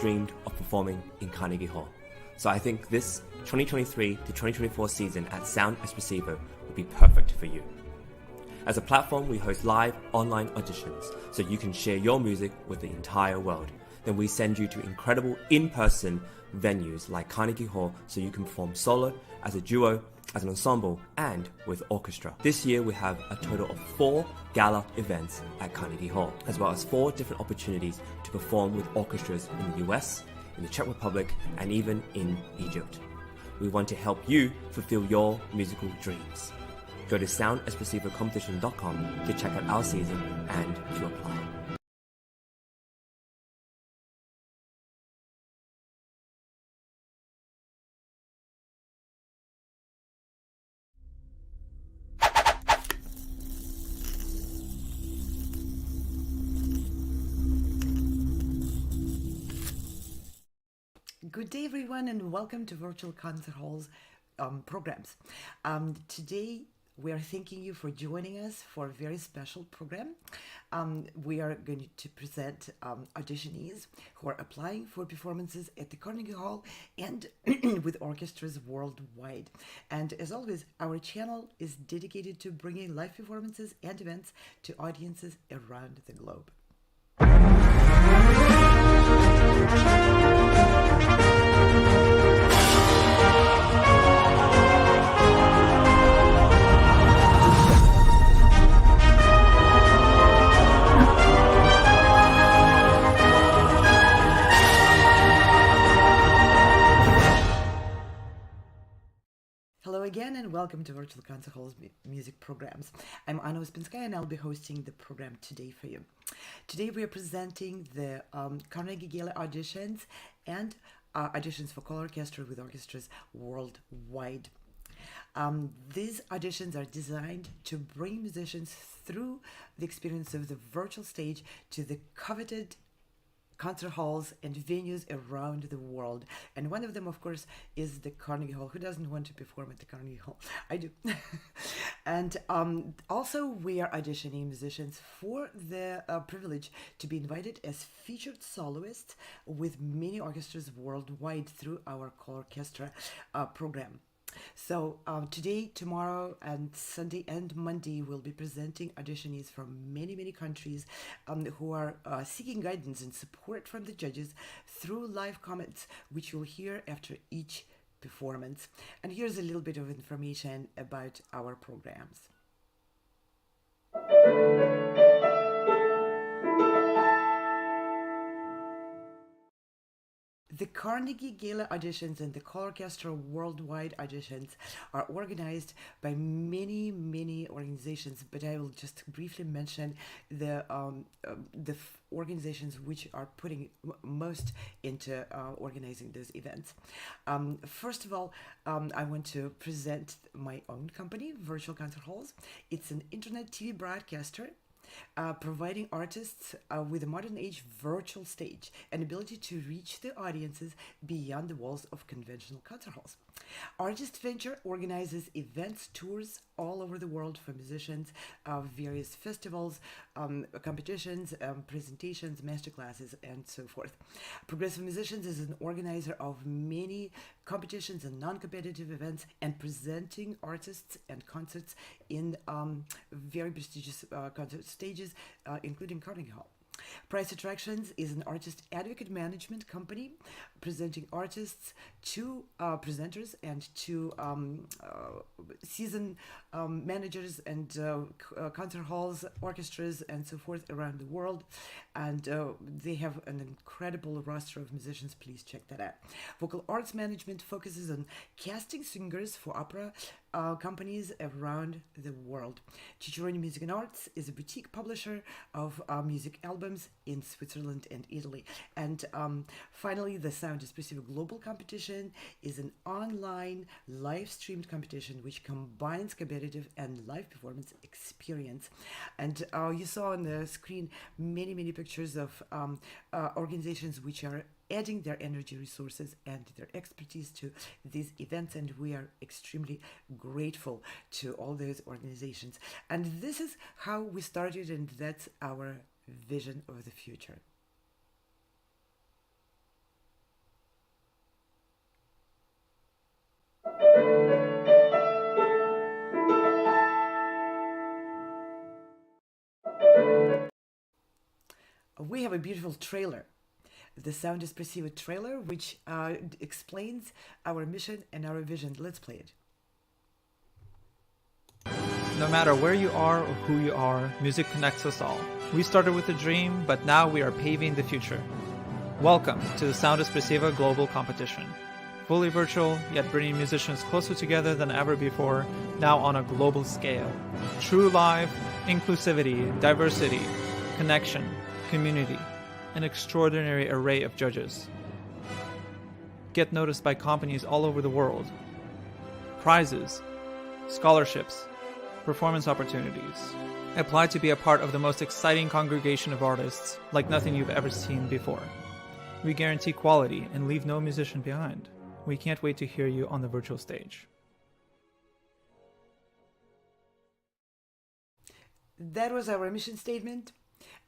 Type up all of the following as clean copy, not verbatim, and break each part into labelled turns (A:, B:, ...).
A: dreamed of performing in Carnegie Hall. So I think this 2023 to 2024 season at Sound Espressivo will be perfect for you. As a platform, we host live online auditions so you can share your music with the entire world. Then we send you to incredible in-person venues like Carnegie Hall so you can perform solo, as a duo, as an ensemble, and with orchestra. This year we have a total of 4 gala events at Carnegie Hall, as well as 4 different opportunities to perform with orchestras in the US, in the Czech Republic, and even in Egypt. We want to help you fulfill your musical dreams. Go to soundespressivocompetition.com to check out our season and to apply.
B: Good day, everyone, and welcome to Virtual Concert Hall's programs. Today, we are thanking you for joining us for a very special program. We are going to present auditionees who are applying for performances at the Carnegie Hall and with orchestras worldwide. And as always, our channel is dedicated to bringing live performances and events to audiences around the globe. Hello again and welcome to Virtual Concert Hall's music programs. I'm Anna Uspinskaya and I'll be hosting the program today for you. Today we are presenting the Carnegie Gala auditions and auditions for colORCHESTRA with orchestras worldwide. These auditions are designed to bring musicians through the experience of the virtual stage to the coveted concert halls and venues around the world. And one of them, of course, is the Carnegie Hall. Who doesn't want to perform at the Carnegie Hall? I do. And also we are auditioning musicians for the privilege to be invited as featured soloists with many orchestras worldwide through our colORCHESTRA program. So today, tomorrow, and Sunday and Monday, we'll be presenting auditionees from many countries who are seeking guidance and support from the judges through live comments, which you'll hear after each performance. And here's a little bit of information about our programs. The Carnegie Gala auditions and the colORCHESTRA Worldwide auditions are organized by many organizations, but I will just briefly mention the organizations which are putting most into organizing those events. First of all, I want to present my own company, Virtual Concert Halls. It's an internet TV broadcaster providing artists with a modern age virtual stage and ability to reach the audiences beyond the walls of conventional concert halls. Artist Venture organizes events, tours all over the world for musicians, various festivals, competitions, presentations, masterclasses, and so forth. Progressive Musicians is an organizer of many competitions and non-competitive events and presenting artists and concerts in very prestigious concert stages, including Carnegie Hall. Price Attractions is an artist advocate management company presenting artists to presenters and to season managers and concert halls, orchestras, and so forth around the world. And they have an incredible roster of musicians. Please check that out. Vocal Arts Management focuses on casting singers for opera companies around the world. Cicciaroni Music and Arts is a boutique publisher of music albums in Switzerland and Italy. And finally, the Sound Espressivo Global Competition is an online live-streamed competition which combines competitive and live performance experience. And you saw on the screen many pictures of organizations which are adding their energy, resources, and their expertise to these events, and we are extremely grateful to all those organizations. And this is how we started, and that's our vision of the future. have a beautiful trailer, the Sound Espressivo trailer, which explains our mission and our vision. Let's play it.
C: No matter where you are or who you are, music connects us all. We started with a dream, but now we are paving the future. Welcome to the Sound Espressivo Global Competition. Fully virtual, yet bringing musicians closer together than ever before, now on a global scale. True live, inclusivity, diversity, connection, community, an extraordinary array of judges. Get noticed by companies all over the world. Prizes, scholarships, performance opportunities. Apply to be a part of the most exciting congregation of artists like nothing you've ever seen before. We guarantee quality and leave no musician behind. We can't wait to hear you on the virtual stage.
B: That was our mission statement,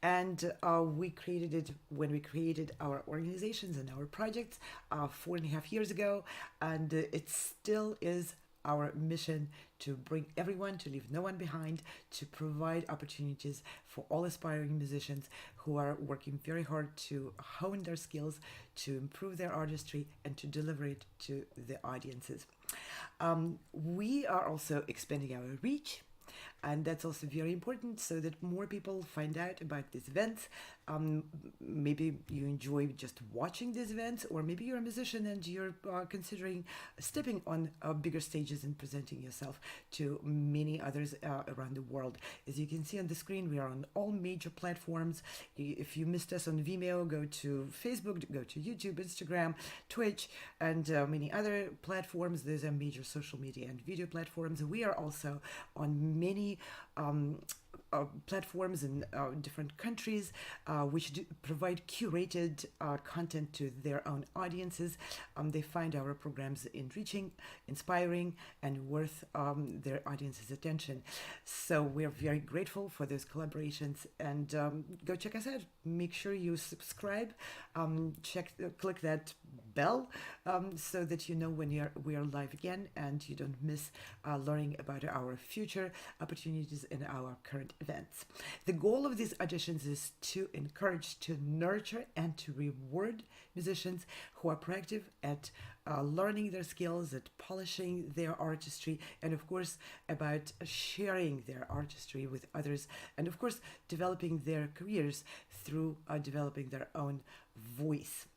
B: and we created it when we created our organizations and our projects 4.5 years ago, and it still is our mission to bring everyone, to leave no one behind, to provide opportunities for all aspiring musicians who are working very hard to hone their skills, to improve their artistry, and to deliver it to the audiences. We are also expanding our reach, and that's also very important so that more people find out about these events. Maybe you enjoy just watching these events, or maybe you're a musician and you're considering stepping on bigger stages and presenting yourself to many others around the world. As you can see on the screen, we are on all major platforms. If you missed us on Vimeo, go to Facebook, go to YouTube, Instagram, Twitch, and many other platforms. Those are major social media and video platforms. We are also on many platforms in different countries which provide curated content to their own audiences. They find our programs enriching, inspiring, and worth their audience's attention. So we're very grateful for those collaborations, and go check us out. Make sure you subscribe, click that bell so that you know when we are live again, and you don't miss learning about our future opportunities in our current events. The goal of these auditions is to encourage, to nurture, and to reward musicians who are proactive at learning their skills, at polishing their artistry, and of course about sharing their artistry with others, and of course developing their careers through developing their own voice.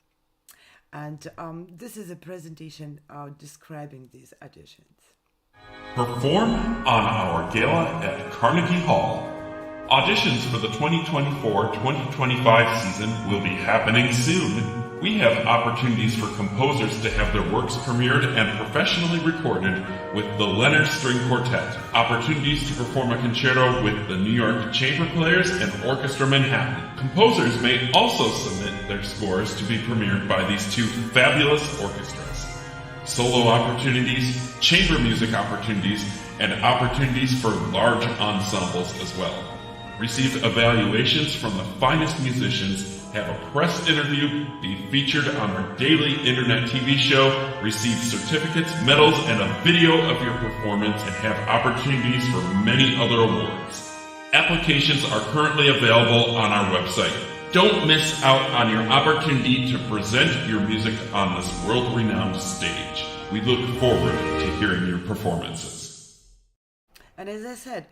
B: And this is a presentation describing these auditions.
D: Perform on our gala at Carnegie Hall. Auditions for the 2024-2025 season will be happening soon. We have opportunities for composers to have their works premiered and professionally recorded with the Leonard String Quartet, opportunities to perform a concerto with the New York Chamber Players and Orchestra Manhattan. Composers may also submit their scores to be premiered by these two fabulous orchestras. Solo opportunities, chamber music opportunities, and opportunities for large ensembles as well. Receive evaluations from the finest musicians, have a press interview, be featured on our daily internet TV show, receive certificates, medals, and a video of your performance, and have opportunities for many other awards. Applications are currently available on our website. Don't miss out on your opportunity to present your music on this world-renowned stage. We look forward to hearing your performances.
B: And as I said,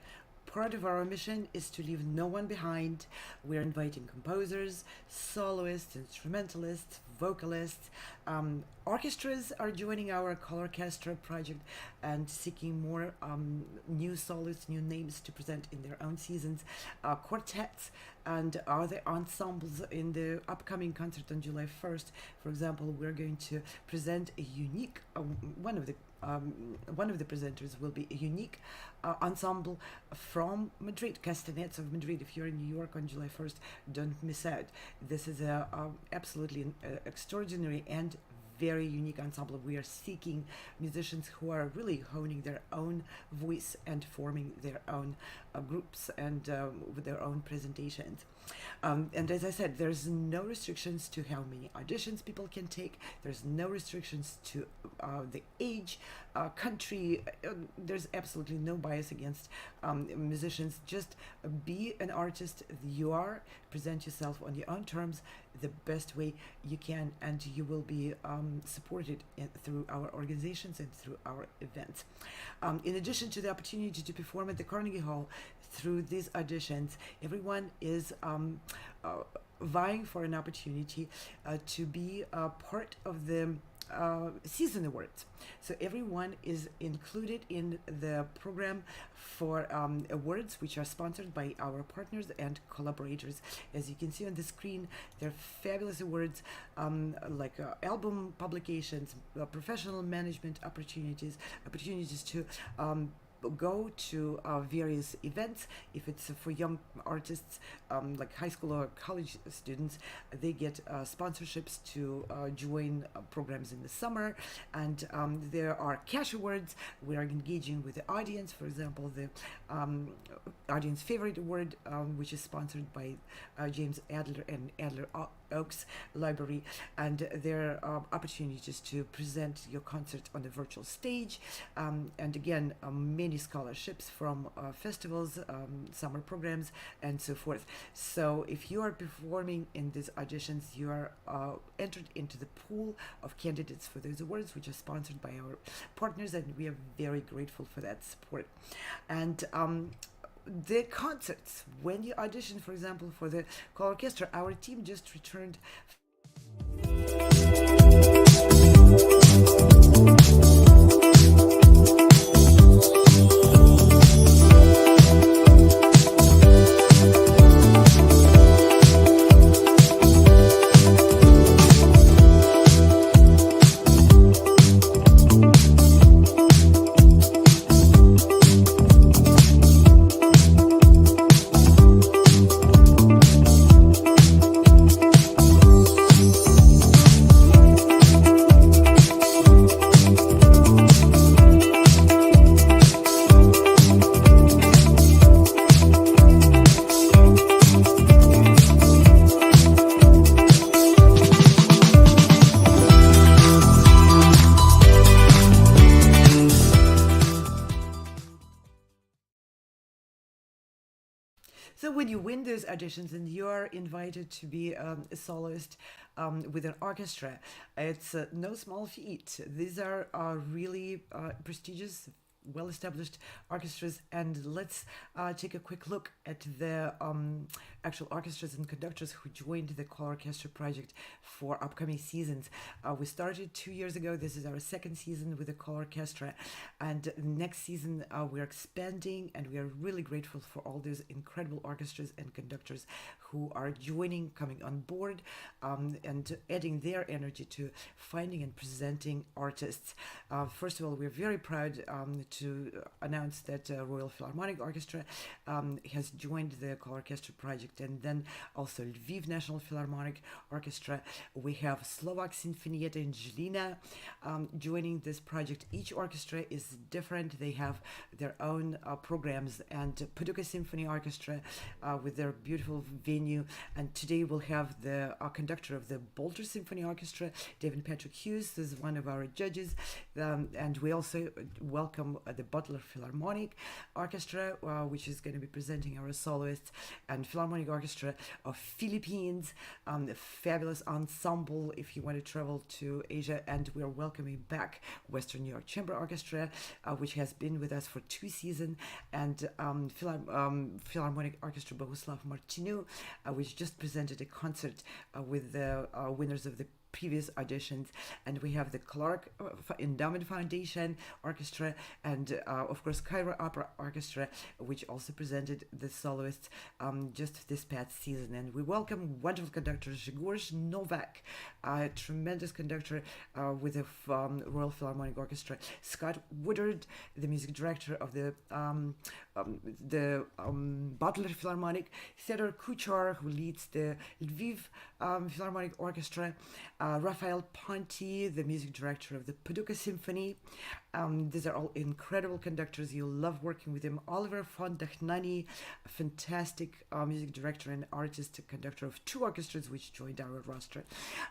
B: part of our mission is to leave no one behind. We're inviting composers, soloists, instrumentalists, vocalists. Orchestras are joining our colORCHESTRA project and seeking more new soloists, new names to present in their own seasons. Quartets and other ensembles in the upcoming concert on July 1st. For example, we're going to present a unique, one of the presenters will be a unique ensemble from Madrid, Castanets of Madrid. If you're in New York on July 1st, don't miss out. This is a absolutely extraordinary and very unique ensemble. We are seeking musicians who are really honing their own voice and forming their own groups and with their own presentations. And as I said, there's no restrictions to how many auditions people can take. There's no restrictions to the age, country. There's absolutely no bias against musicians. Just be an artist you are, present yourself on your own terms the best way you can, and you will be supported through our organizations and through our events. In addition to the opportunity to perform at the Carnegie Hall through these auditions, everyone is vying for an opportunity to be part of the season awards. So everyone is included in the program for awards, which are sponsored by our partners and collaborators. As you can see on the screen, they're fabulous awards, like album publications, professional management opportunities to go to various events. If it's for young artists, like high school or college students, they get sponsorships to join programs in the summer. And there are cash awards. We are engaging with the audience. For example, the Audience Favorite Award, which is sponsored by James Adler and Adler Oaks Library, and there are opportunities to present your concert on the virtual stage, and again, many scholarships from festivals, summer programs, and so forth. So if you are performing in these auditions, you are entered into the pool of candidates for those awards, which are sponsored by our partners, and we are very grateful for that support. And the concerts, when you audition, for example, for the colORCHESTRA, our team just returned. So when you win those auditions and you are invited to be a soloist with an orchestra, it's no small feat. These are really prestigious, well-established orchestras, and let's take a quick look at the actual orchestras and conductors who joined the colORCHESTRA project for upcoming seasons. We started 2 years ago. This is our second season with the colORCHESTRA, and next season we're expanding, and we are really grateful for all those incredible orchestras and conductors who are joining, coming on board, and adding their energy to finding and presenting artists. First of all, we're very proud to announce that Royal Philharmonic Orchestra has joined the colORCHESTRA project, and then also Lviv National Philharmonic Orchestra. We have Slovak Sinfonietta in Žilina joining this project. Each orchestra is different. They have their own programs, and Paducah Symphony Orchestra with their beautiful venue. And today we'll have the conductor of the Boulder Symphony Orchestra, David Patrick Hughes. This is one of our judges. And we also welcome the Butler Philharmonic Orchestra, which is going to be presenting our soloists, and Philharmonic Orchestra of Philippines, a fabulous ensemble if you want to travel to Asia. And we're welcoming back Western New York Chamber Orchestra, which has been with us for 2 seasons, and Philharmonic Orchestra Bohuslav Martinu, which just presented a concert with the winners of the previous auditions. And we have the Clark Endowment Foundation Orchestra, and of course Cairo Opera Orchestra, which also presented the soloists just this past season. And we welcome wonderful conductor Zhigorz Novak, a tremendous conductor with the Royal Philharmonic Orchestra, Scott Woodard, the music director of the Butler Philharmonic, Theodor Kuchar, who leads the Lviv Philharmonic Orchestra, Raphael Ponti, the music director of the Paducah Symphony, These are all incredible conductors. You'll love working with them. Oliver von Dachnani, a fantastic music director and artist, conductor of 2 orchestras which joined our roster.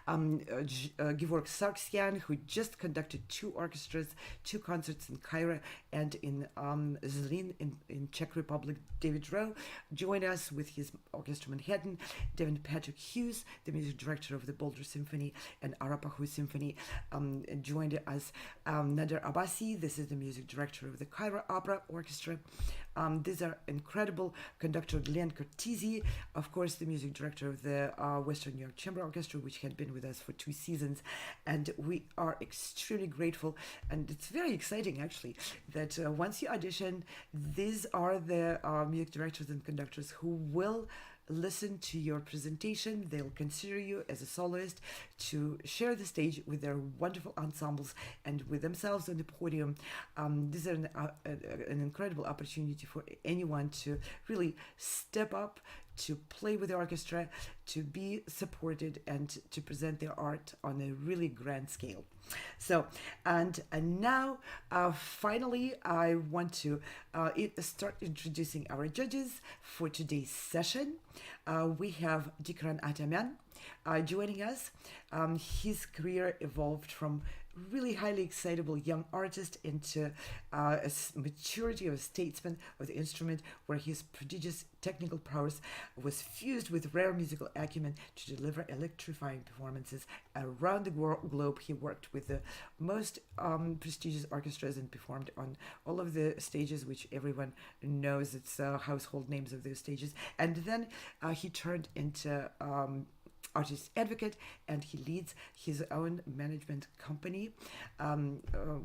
B: Georg Sargsyan, who just conducted 2 orchestras, 2 concerts in Cairo and in Zlin in Czech Republic. David Wroe joined us with his Orchestra Manhattan. David Patrick Hughes, the music director of the Boulder Symphony and Arapaho Symphony, joined us. Nader Abbasi, this is the music director of the Cairo Opera Orchestra. These are incredible. Conductor Glenn Cortese, of course, the music director of the Western New York Chamber Orchestra, which had been with us for 2 seasons. And we are extremely grateful. And it's very exciting, actually, that once you audition, these are the music directors and conductors who will listen to your presentation. They'll consider you as a soloist to share the stage with their wonderful ensembles and with themselves on the podium. This is an incredible opportunity for anyone to really step up, to play with the orchestra, to be supported, and to present their art on a really grand scale. So, and now, finally, I want to start introducing our judges for today's session. We have Dickran Atamian joining us. His career evolved from really highly excitable young artist into a maturity of a statesman of the instrument, where his prodigious technical prowess was fused with rare musical acumen to deliver electrifying performances around the globe. He worked with the most prestigious orchestras and performed on all of the stages, which everyone knows. It's household names of those stages. And then he turned into artist advocate, and he leads his own management company,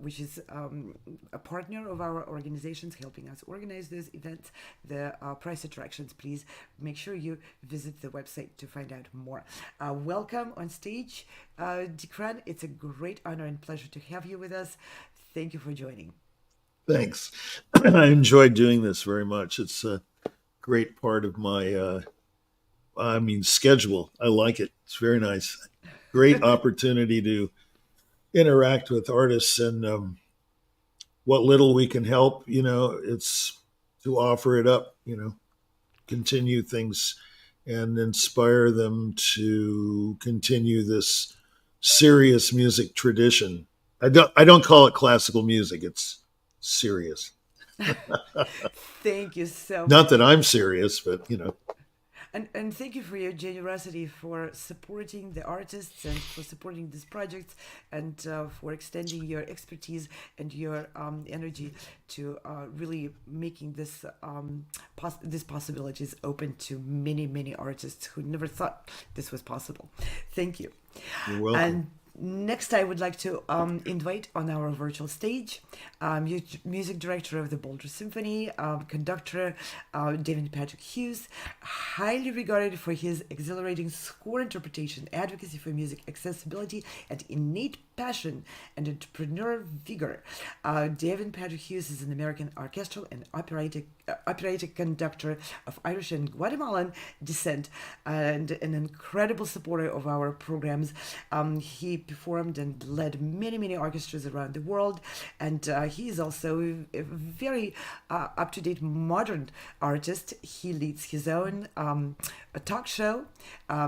B: which is a partner of our organizations, helping us organize those events. The price attractions, please make sure you visit the website to find out more. Welcome on stage, Dickran. It's a great honor and pleasure to have you with us. Thank you for joining.
E: Thanks. I enjoyed doing this very much. It's a great part of my schedule. I like it. It's very nice. Great opportunity to interact with artists, and what little we can help, it's to offer it up, continue things and inspire them to continue this serious music tradition. I don't call it classical music. It's serious.
B: Thank you so much.
E: Not that I'm serious, but
B: And thank you for your generosity, for supporting the artists and for supporting these projects, and for extending your expertise and your energy to really making this these possibilities open to many, many artists who never thought this was possible. Thank you.
E: You're welcome.
B: And next, I would like to invite on our virtual stage music director of the Boulder Symphony, conductor David Patrick Hughes, highly regarded for his exhilarating score interpretation, advocacy for music accessibility, and innate passion and entrepreneur vigor. David Patrick Hughes is an American orchestral and operatic conductor of Irish and Guatemalan descent, and an incredible supporter of our programs. He performed and led many, many orchestras around the world, and he is also a very up-to-date modern artist. He leads his own a talk show,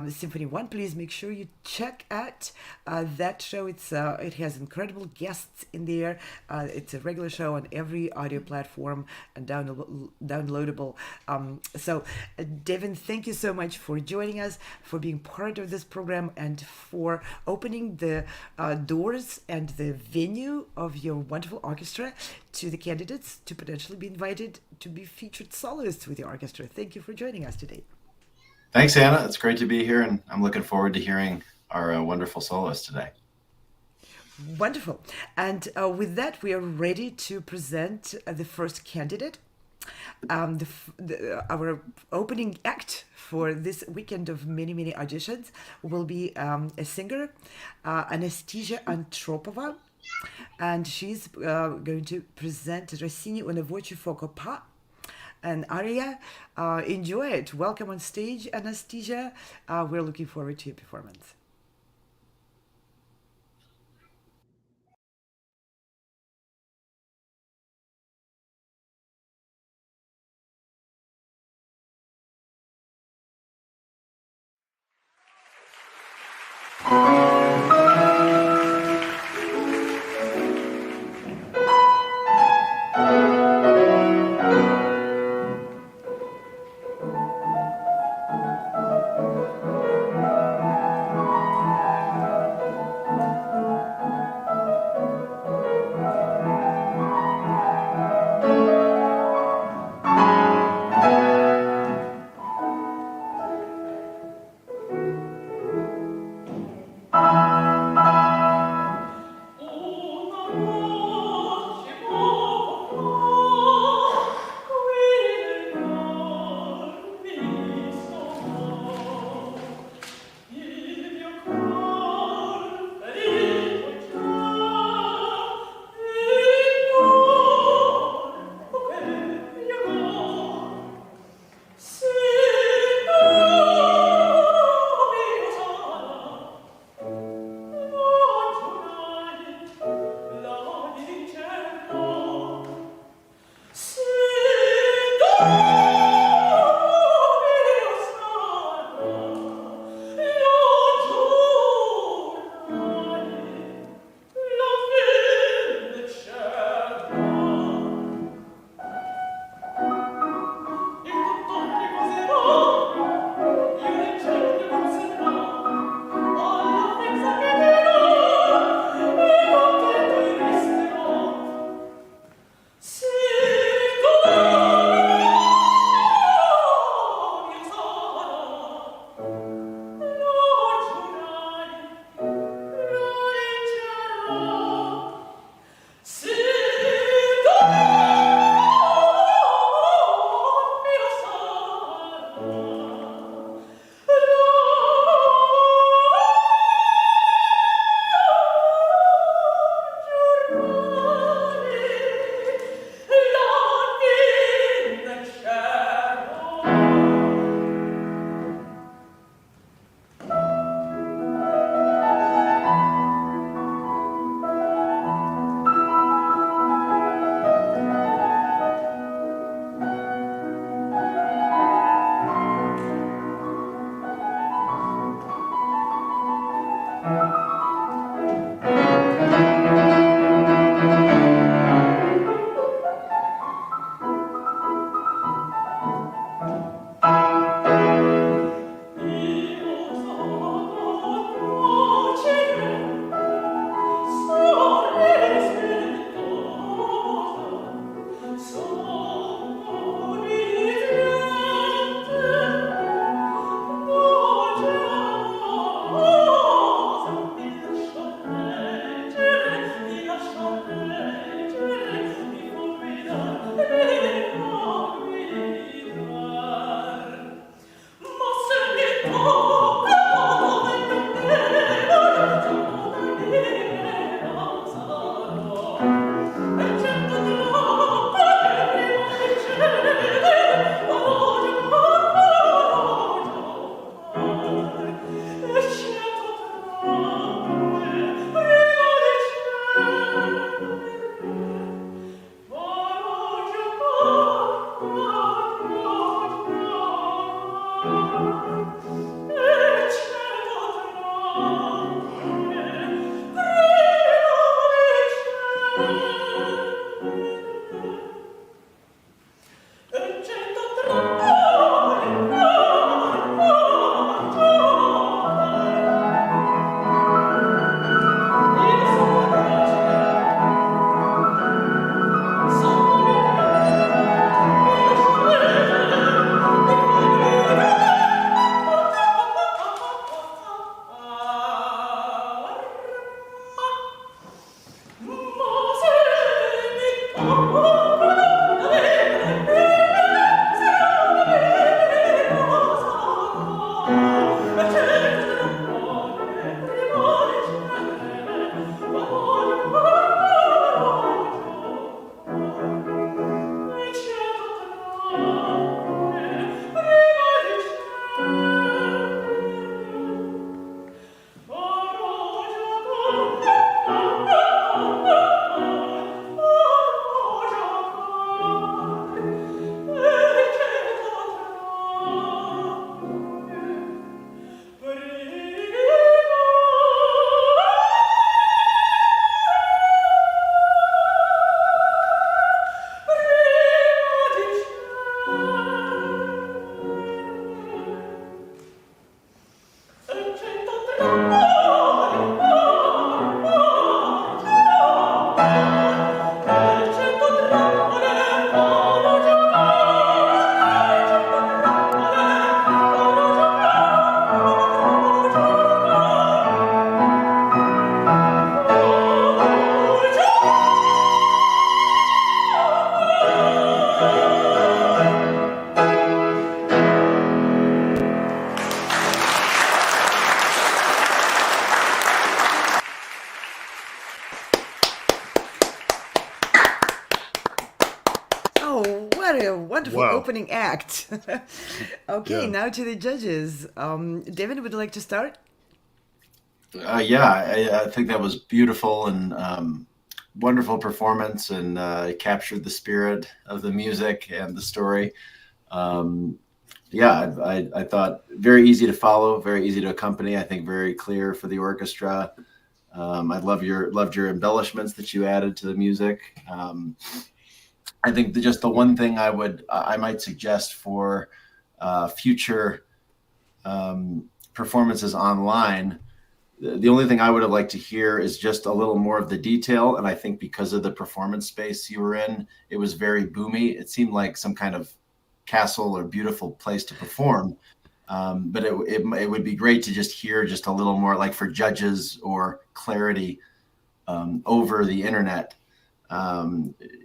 B: Symphony One. Please make sure you check out that show. It has incredible guests in there. It's a regular show on every audio platform and downloadable. So, Devin, thank you so much for joining us, for being part of this program, and for opening the doors and the venue of your wonderful orchestra to the candidates to potentially be invited to be featured soloists with your orchestra. Thank you for joining us today.
F: Thanks, Anna. It's great to be here, and I'm looking forward to hearing our wonderful soloist today.
B: Wonderful. And with that, we are ready to present the first candidate. Our opening act for this weekend of many, many auditions will be a singer, Anastasia Antropova, and she's going to present Rossini Una voce fuoco pa, an aria. Enjoy it. Welcome on stage, Anastasia. We're looking forward to your performance. What a wonderful
E: Wow.
B: opening act. Okay,
E: Yeah.
B: now to the judges. David, would you like to start?
F: I think that was beautiful and wonderful performance, and it captured the spirit of the music and the story. I thought very easy to follow, very easy to accompany. I think very clear for the orchestra. I loved your embellishments that you added to the music. I think just the one thing I might suggest for future performances online. The only thing I would have liked to hear is just a little more of the detail. And I think because of the performance space you were in, it was very boomy. It seemed like some kind of castle or beautiful place to perform. But it would be great to just hear just a little more, like for judges or clarity over the internet.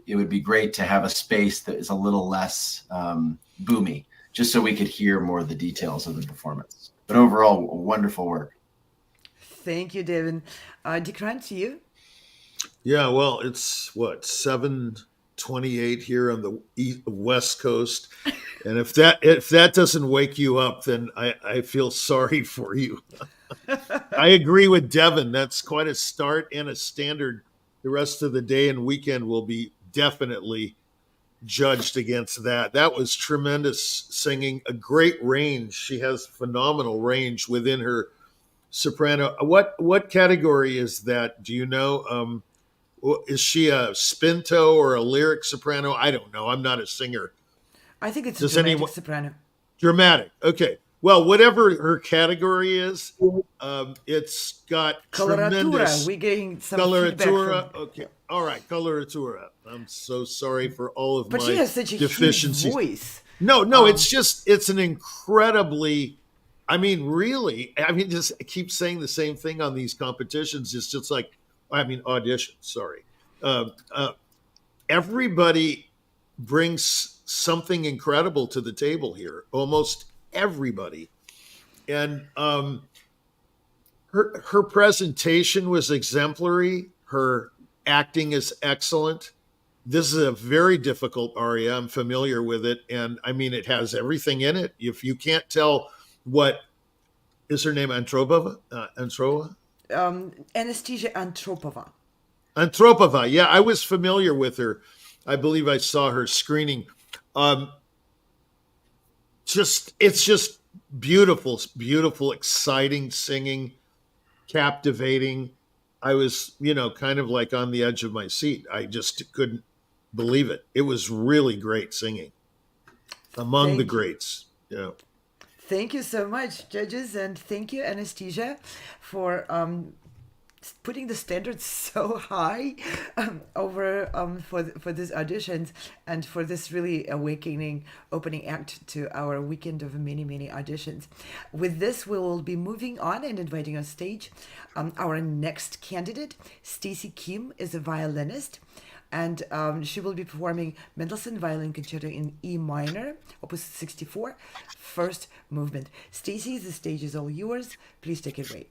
F: It would be great to have a space that is a little less boomy, just so we could hear more of the details of the performance. But overall, wonderful work.
B: Thank you, David. Dickran, to you.
E: Yeah, well, it's what, 7:28 here on the West Coast, and if that doesn't wake you up, then I feel sorry for you. I agree with Devin. That's quite a start and a standard. The rest of the day and weekend will be definitely judged against that. That was tremendous singing, a great range. She has phenomenal range within her soprano. What category is that? Do you know? Is she a spinto or a lyric soprano? I don't know. I'm not a singer.
B: I think it's a
E: Does
B: dramatic
E: anyone-
B: soprano.
E: Dramatic. Okay. Well, whatever her category is, it's got
B: Coloratura.
E: tremendous
B: We're getting some feedback
E: coloratura.
B: from...
E: Okay. All right. Coloratura. I'm so sorry for all of
B: But
E: my
B: she has such a huge
E: deficiencies.
B: voice.
E: No, it's an incredibly, really, just I keep saying the same thing on these competitions. It's just like, auditions, sorry. Everybody brings something incredible to the table here, almost everybody. And her presentation was exemplary. Her acting is excellent. This is a very difficult aria. I'm familiar with it. And it has everything in it. If you can't tell what is her name, Antropova?
B: Anastasia Antropova.
E: Antropova. Yeah, I was familiar with her. I believe I saw her screening. It's just beautiful, beautiful, exciting singing, captivating. I was, kind of like on the edge of my seat. I just couldn't believe it. It was really great singing. Among the greats. Yeah.
B: Thank you so much, judges, and thank you, Anastasia, for putting the standards so high for these auditions and for this really awakening opening act to our weekend of many auditions. With this, we will be moving on and inviting on stage our next candidate. Stacy Kim is a violinist, and she will be performing Mendelssohn Violin Concerto in E minor, Opus 64, first movement. Stacy, the stage is all yours. Please take it away.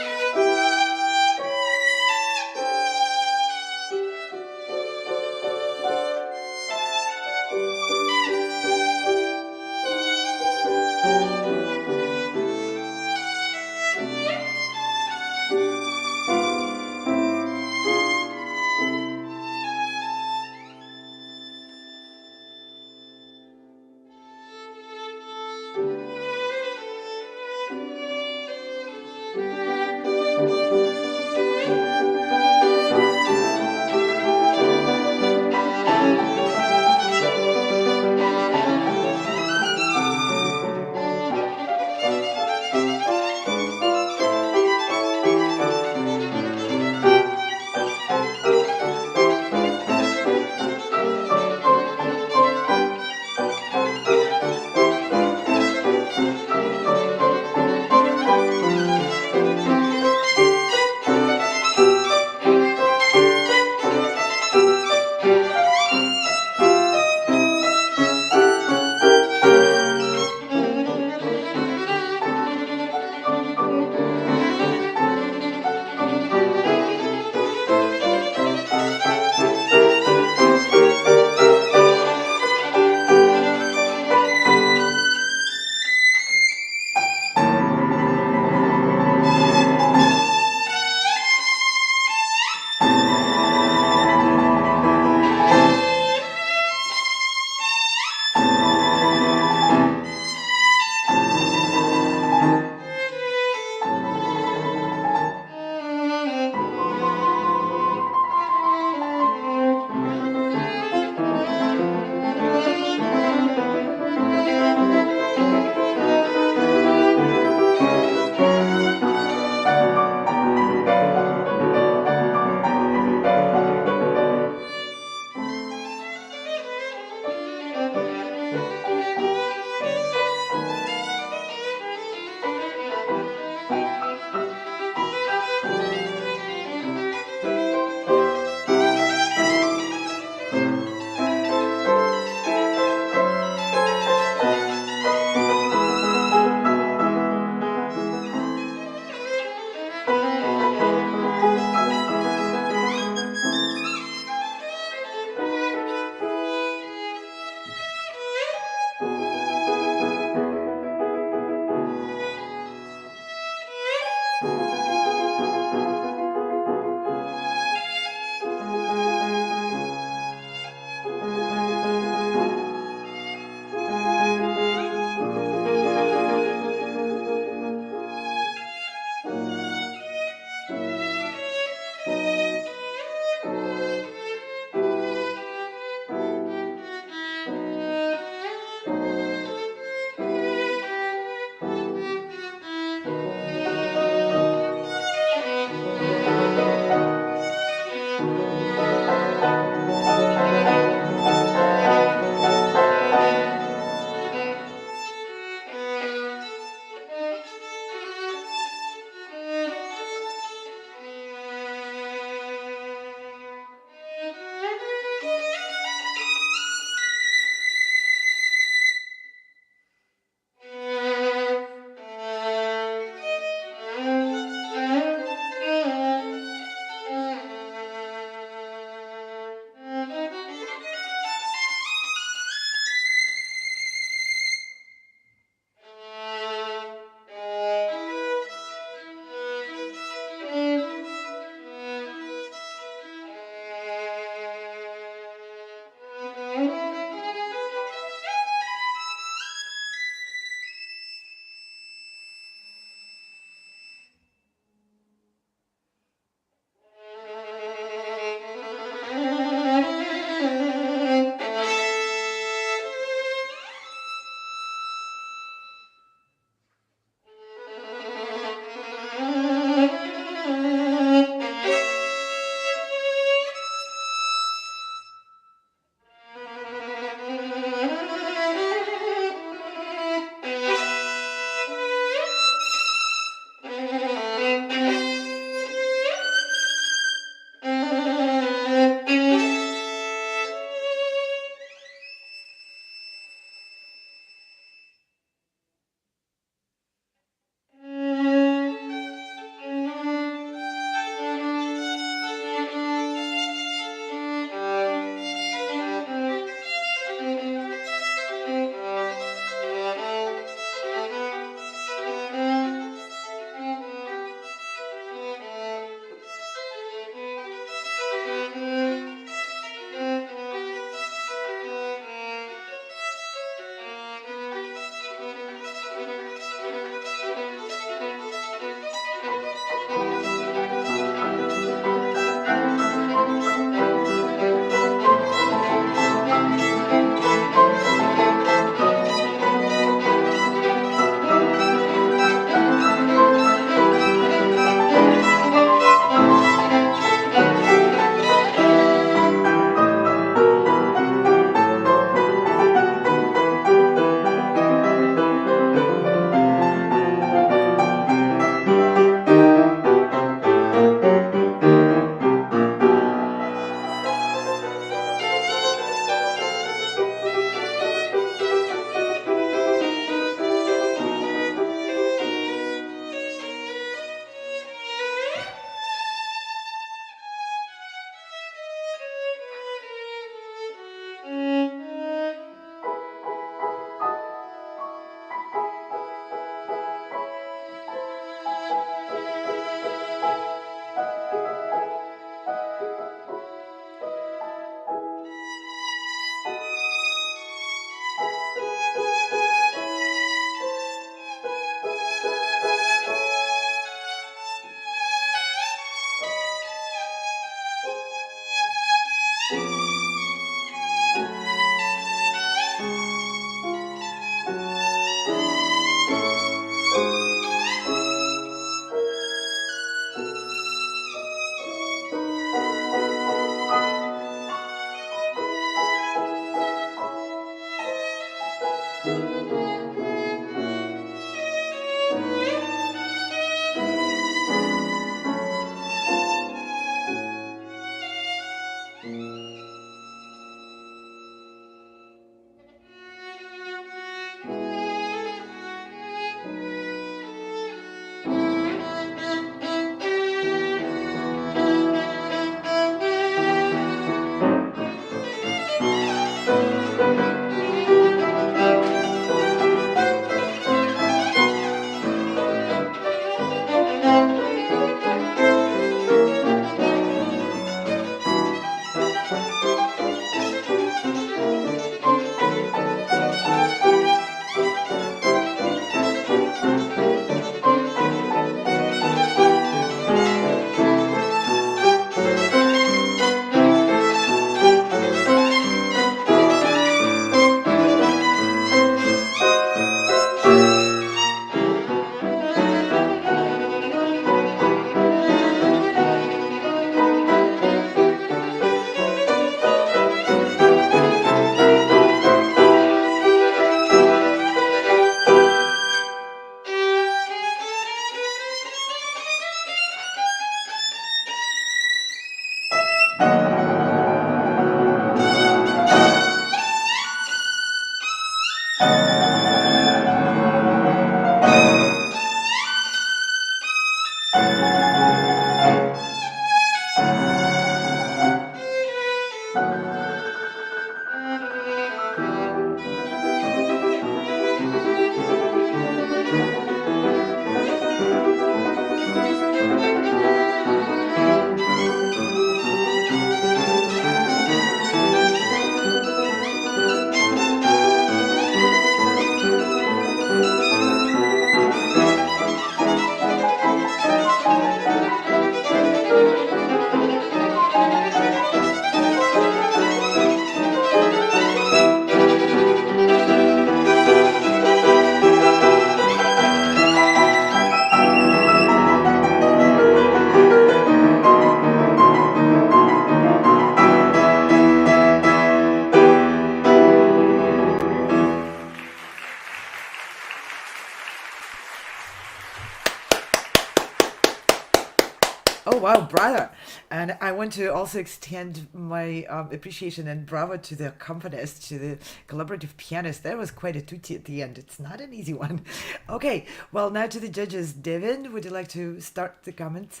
B: Wow, brother. And I want to also extend my appreciation and bravo to the accompanist, to the collaborative pianist. That was quite a tutti at the end. It's not an easy one. Okay, well, now to the judges. Devin, would you like to start the comments?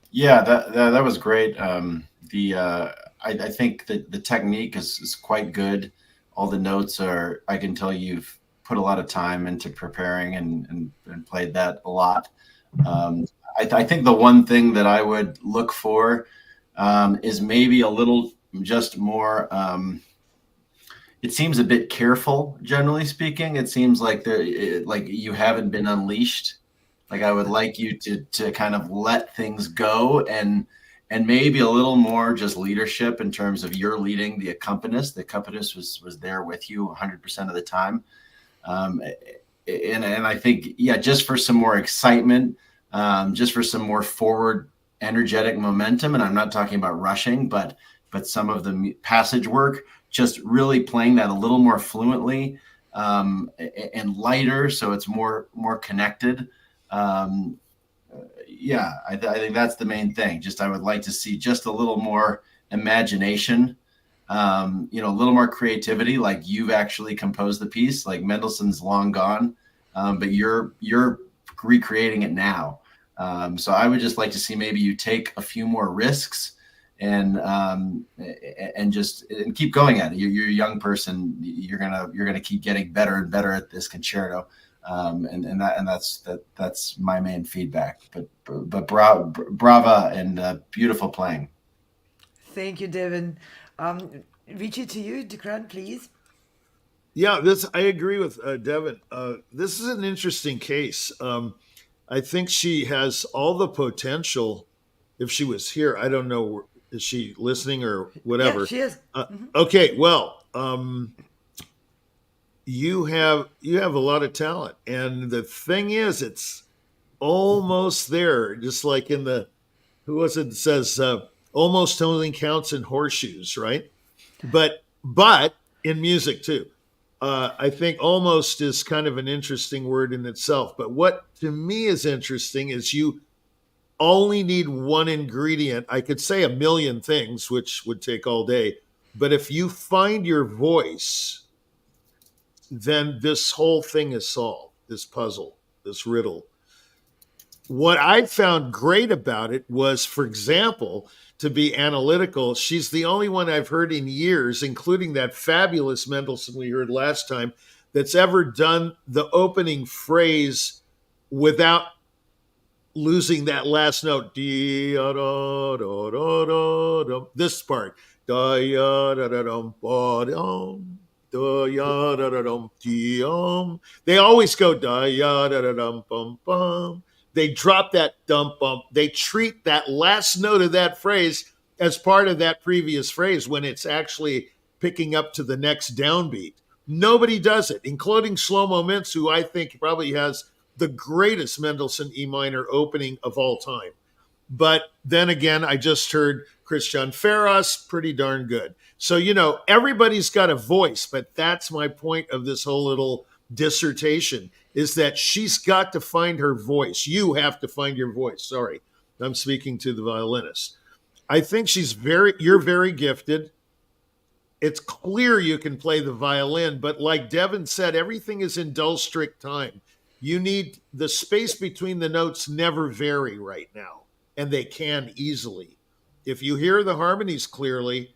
F: Yeah, that was great. I think that the technique is quite good. All the notes are, I can tell you've put a lot of time into preparing and played that a lot. I think the one thing that I would look for is maybe a little just more. It seems a bit careful, generally speaking. It seems like like you haven't been unleashed. Like I would like you to kind of let things go and maybe a little more just leadership in terms of you're leading the accompanist. The accompanist was there with you 100% of the time. And I think, yeah, just for some more excitement, just for some more forward energetic momentum. And I'm not talking about rushing, but some of the passage work, just really playing that a little more fluently and lighter. So it's more connected. Yeah, I think that's the main thing. Just I would like to see just a little more imagination, a little more creativity. Like you've actually composed the piece. Like Mendelssohn's long gone, but you're recreating it now. So I would just like to see maybe you take a few more risks and keep going at it. You're a young person. You're gonna keep getting better and better at this concerto. That's my main feedback. But brava and beautiful playing.
B: Thank you, Devin. Richie, to you, Dickran, please.
E: Yeah, I agree with Devin. This is an interesting case. I think she has all the potential. If she was here, I don't know, is she listening or whatever?
B: Yeah, she is.
E: Okay, well, you have a lot of talent, and the thing is, it's almost there. Just like in the it says almost only counts in horseshoes, right? But in music too. I think almost is kind of an interesting word in itself. But what to me is interesting is you only need one ingredient. I could say a million things, which would take all day. But if you find your voice, then this whole thing is solved, this puzzle, this riddle. What I found great about it was, for example, to be analytical, she's the only one I've heard in years, including that fabulous Mendelssohn we heard last time, that's ever done the opening phrase without losing that last note. This part. They always go da-ya-da-da-dum-bum-bum. They drop that dump bump. They treat that last note of that phrase as part of that previous phrase when it's actually picking up to the next downbeat. Nobody does it, including Shlomo Mintz, who I think probably has the greatest Mendelssohn E minor opening of all time. But then again, I just heard Christian Ferras, pretty darn good. So, everybody's got a voice, but that's my point of this whole little dissertation, is that she's got to find her voice. You have to find your voice. Sorry, I'm speaking to the violinist. I think you're very gifted. It's clear you can play the violin, but like Devin said, everything is in dull strict time. You need the space between the notes never vary right now, and they can easily. If you hear the harmonies clearly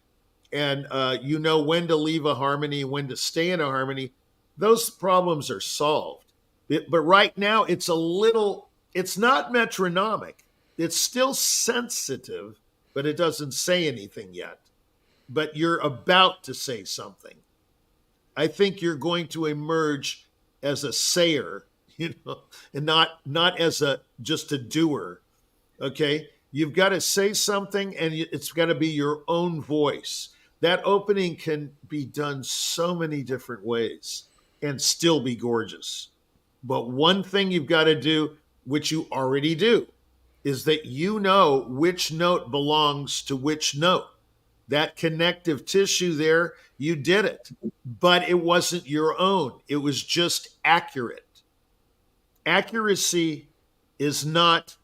E: and you know when to leave a harmony, when to stay in a harmony, those problems are solved. But right now, it's not metronomic. It's still sensitive, but it doesn't say anything yet. But you're about to say something. I think you're going to emerge as a sayer, and not as just a doer. Okay? You've got to say something, and it's got to be your own voice. That opening can be done so many different ways and still be gorgeous. But one thing you've got to do, which you already do, is that you know which note belongs to which note. That connective tissue there, you did it. But it wasn't your own. It was just accurate. Accuracy is not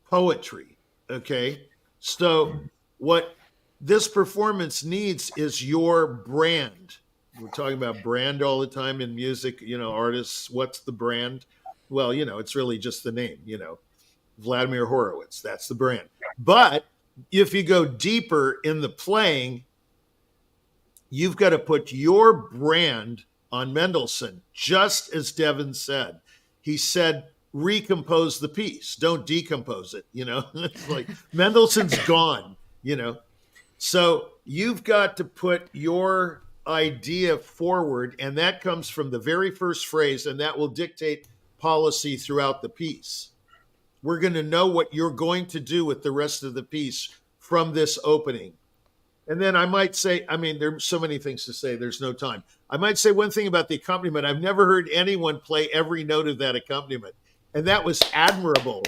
E: poetry. Okay. So what this performance needs is your brand. We're talking about brand all the time in music, artists. What's the brand? Well, it's really just the name, Vladimir Horowitz. That's the brand. But if you go deeper in the playing, you've got to put your brand on Mendelssohn, just as Devin said. He said, recompose the piece, don't decompose it. It's like Mendelssohn's gone, So you've got to put your idea forward, and that comes from the very first phrase, and that will dictate policy throughout the piece. We're going to know what you're going to do with the rest of the piece from this opening. And then I might say, there's so many things to say, there's no time. I might say one thing about the accompaniment. I've never heard anyone play every note of that accompaniment. And that was admirable.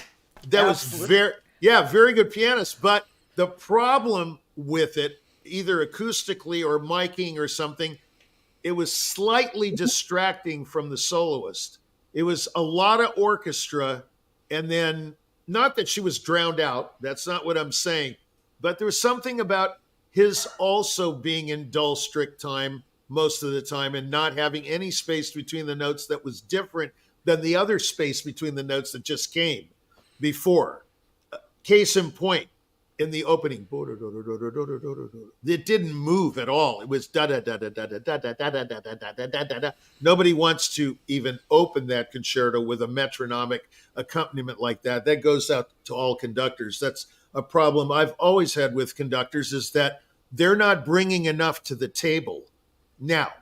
E: That
B: Absolutely.
E: was very good pianist. But the problem with it, either acoustically or miking or something, it was slightly distracting from the soloist. It was a lot of orchestra. And then, not that she was drowned out. That's not what I'm saying. But there was something about his also being in dull, strict time most of the time and not having any space between the notes that was different than the other space between the notes that just came before. Case in point, in the opening, it didn't move at all. It was da-da-da-da-da-da-da-da-da-da-da-da-da-da. Nobody wants to even open that concerto with a metronomic accompaniment like that. That goes out to all conductors. That's a problem I've always had with conductors, is that they're not bringing enough to the table. Now,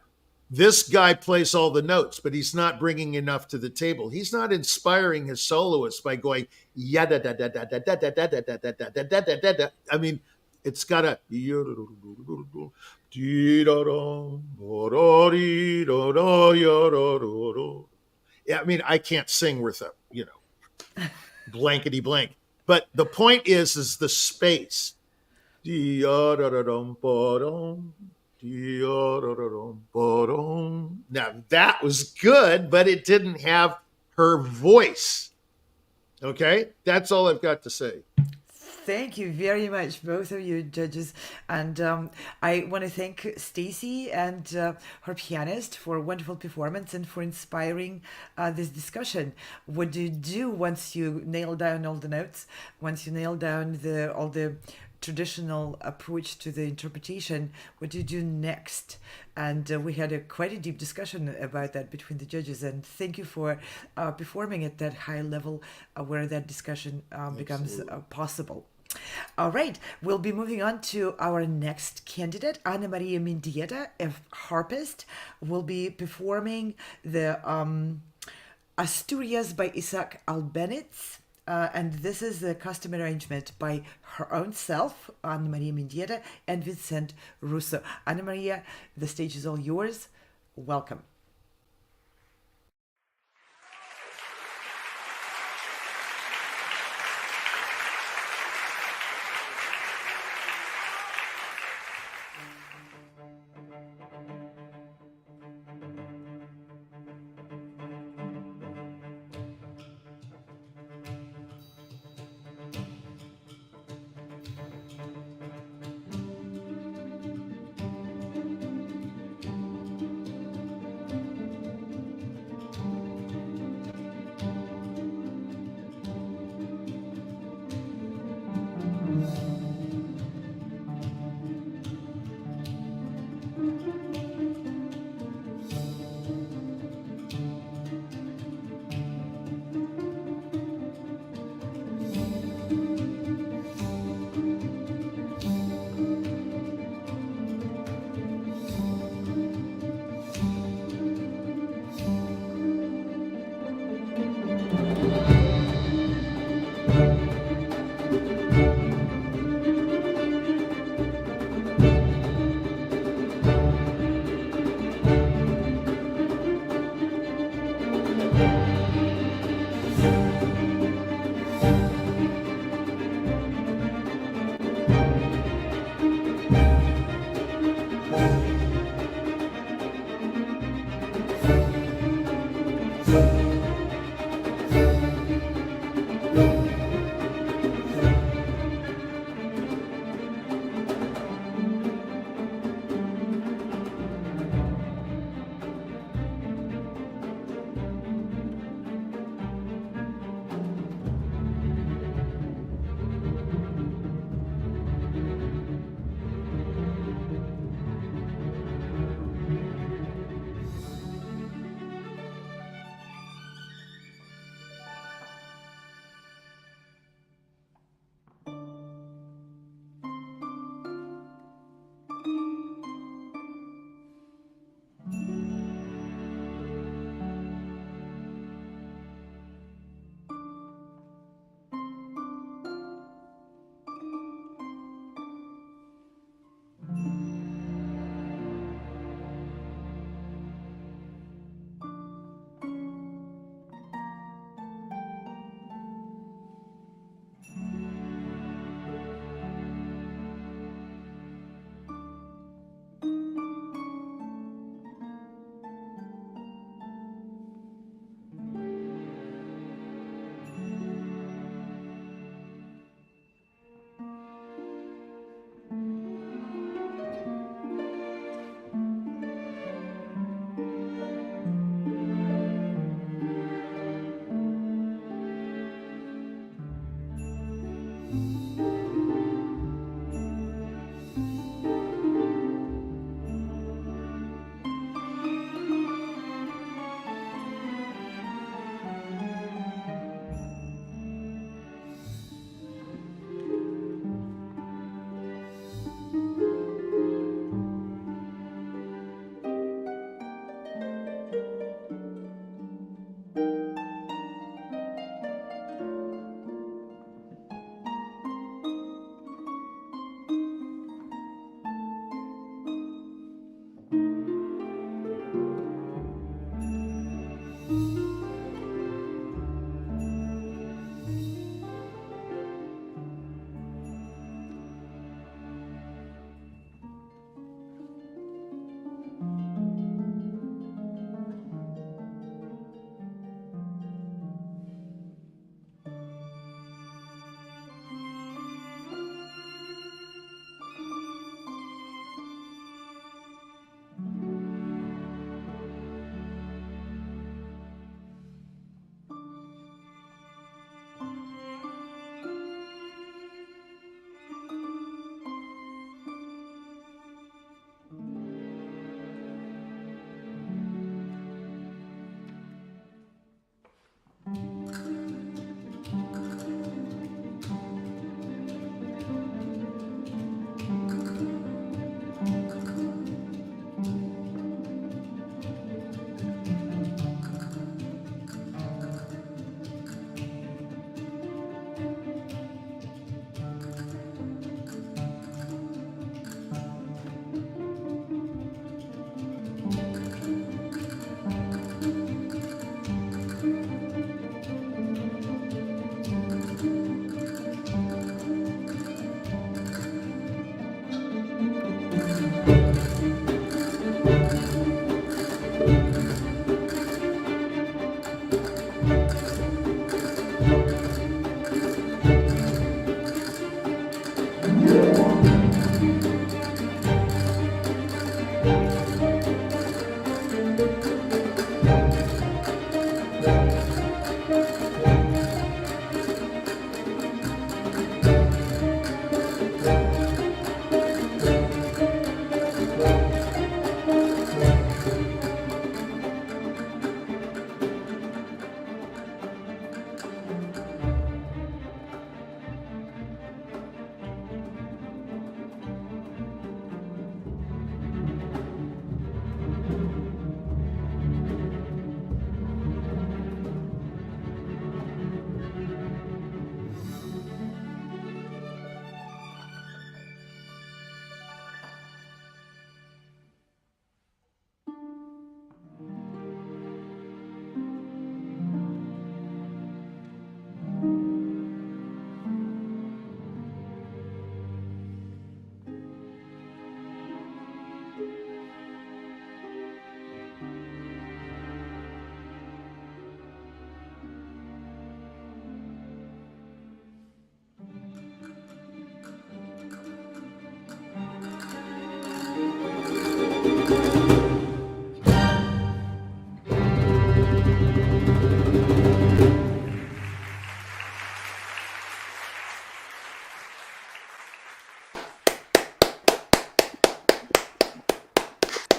E: this guy plays all the notes, but he's not bringing enough to the table. He's not inspiring his soloist by going yada da da da da da da da da da da da da da da da. It's got a I can't sing worth a blankety blank. But the point is the space. Now that was good, but it didn't have her voice. Okay, that's all I've got to say.
B: Thank you very much, both of you judges. And I want to thank Stacy and her pianist for a wonderful performance and for inspiring this discussion. What do you do once you nail down all the notes, once you nail down all the traditional approach to the interpretation? What do you do next? And we had quite a deep discussion about that between the judges. And thank you for performing at that high level where that discussion becomes possible. All right, we'll be moving on to our next candidate. Ana Maria Mendieta, a harpist, will be performing the Asturias by Isaac Albeniz. And this is the custom arrangement by her own self, Ana Maria Mendieta, and Vincent Russo. Ana Maria, the stage is all yours. Welcome.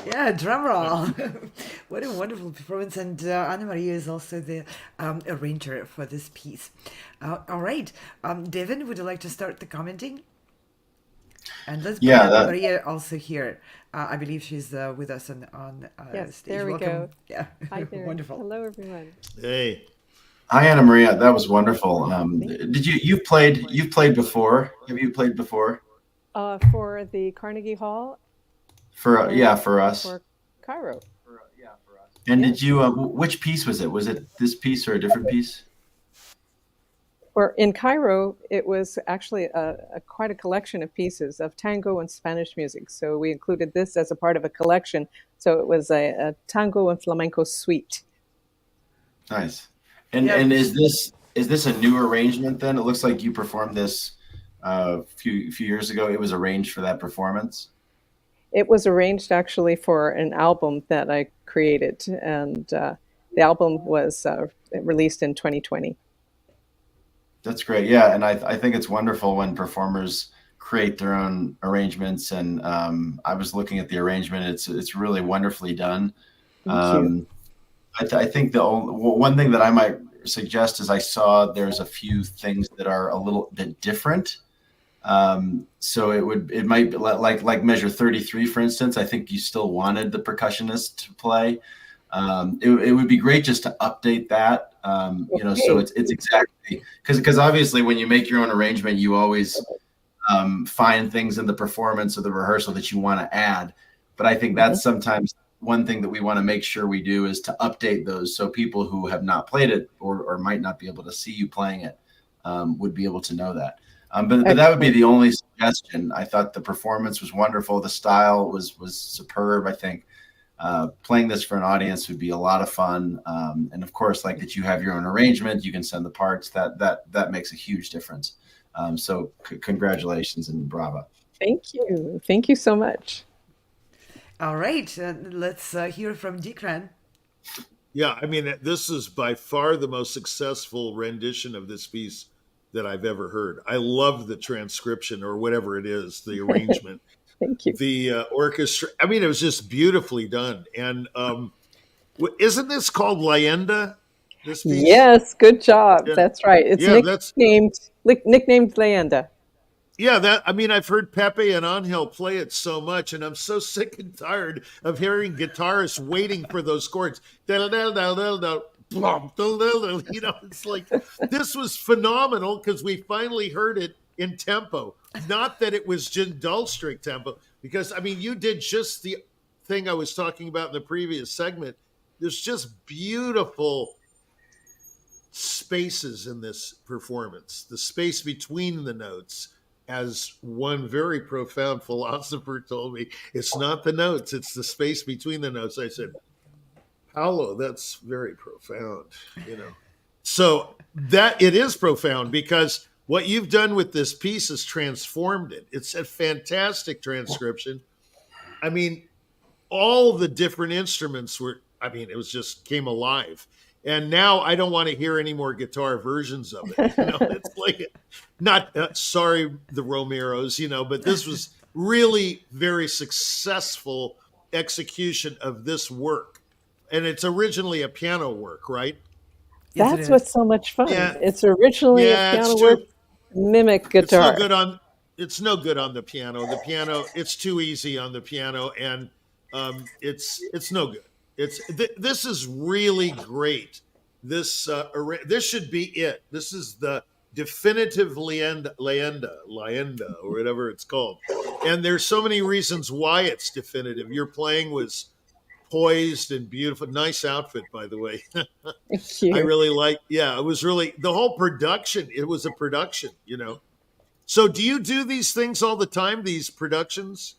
B: Yeah, drum roll. What a wonderful performance. And Anna Maria is also the arranger for this piece. All right. Devin, would you like to start the commenting? And let's bring Anna Maria also here. I believe she's with us on
G: yes,
B: stage.
G: There we
B: Welcome.
G: Go.
B: Yeah,
G: Hi there.
B: Wonderful.
G: Hello, everyone.
E: Hey.
F: Hi, Anna Maria. That was wonderful. You've played before? Have you played before?
G: For the Carnegie Hall.
F: For us.
G: For Cairo.
F: And did you? Which piece was it? Was it this piece or a different piece?
G: Or in Cairo, it was actually quite a collection of pieces of tango and Spanish music. So we included this as a part of a collection. So it was a tango and flamenco suite.
F: Nice. And is this a new arrangement then? It looks like you performed this a few years ago. It was arranged for that performance.
G: It was arranged actually for an album that I created, and the album was released in 2020.
F: That's great. Yeah, and I think it's wonderful when performers create their own arrangements. And I was looking at the arrangement. It's really wonderfully done.
G: Thank you.
F: I think the one thing that I might suggest is I saw there's a few things that are a little bit different. So it might be like measure 33, for instance. I think you still wanted the percussionist to play. It would be great just to update that. So it's exactly because obviously when you make your own arrangement, you always find things in the performance or the rehearsal that you want to add. But I think that's sometimes one thing that we want to make sure we do is to update those so people who have not played it or might not be able to see you playing it would be able to know that. But that would be the only suggestion. I thought the performance was wonderful. The style was superb. I think playing this for an audience would be a lot of fun. And of course, like that you have your own arrangement, you can send the parts. That makes a huge difference. So congratulations and bravo.
G: Thank you. Thank you so much.
B: All right, let's hear from Dickran.
E: Yeah, I mean, this is by far the most successful rendition of this piece that I've ever heard. I love the transcription or whatever it is, the arrangement.
G: Thank you.
E: The orchestra, I mean, it was just beautifully done. And isn't this called Leyenda? This piece?
G: Yes, good job. Yeah. That's right. It's nicknamed Leyenda.
E: Yeah, I've heard Pepe and Angel play it so much, and I'm so sick and tired of hearing guitarists waiting for those chords. It's like, this was phenomenal because we finally heard it in tempo. Not that it was just dull strict tempo, because, I mean, you did just the thing I was talking about in the previous segment. There's just beautiful spaces in this performance, the space between the notes. As one very profound philosopher told me, it's not the notes, it's the space between the notes. I said, Paolo, that's very profound, So that it is profound because what you've done with this piece has transformed it. It's a fantastic transcription. I mean, all the different instruments it was just came alive. And now I don't want to hear any more guitar versions of it. It's like, sorry, the Romeros, but this was really very successful execution of this work. And it's originally a piano work, right?
G: That's what's so much fun. Yeah. It's originally a piano work, mimic guitar.
E: It's no good on the piano. The piano, it's too easy on the piano, and it's no good. This is really great. This should be it. This is the definitive Leyenda, or whatever it's called. And there's so many reasons why it's definitive. Your playing was poised and beautiful. Nice outfit, by the way.
G: Thank you.
E: I really it was really, the whole production, it was a production, So do you do these things all the time, these productions?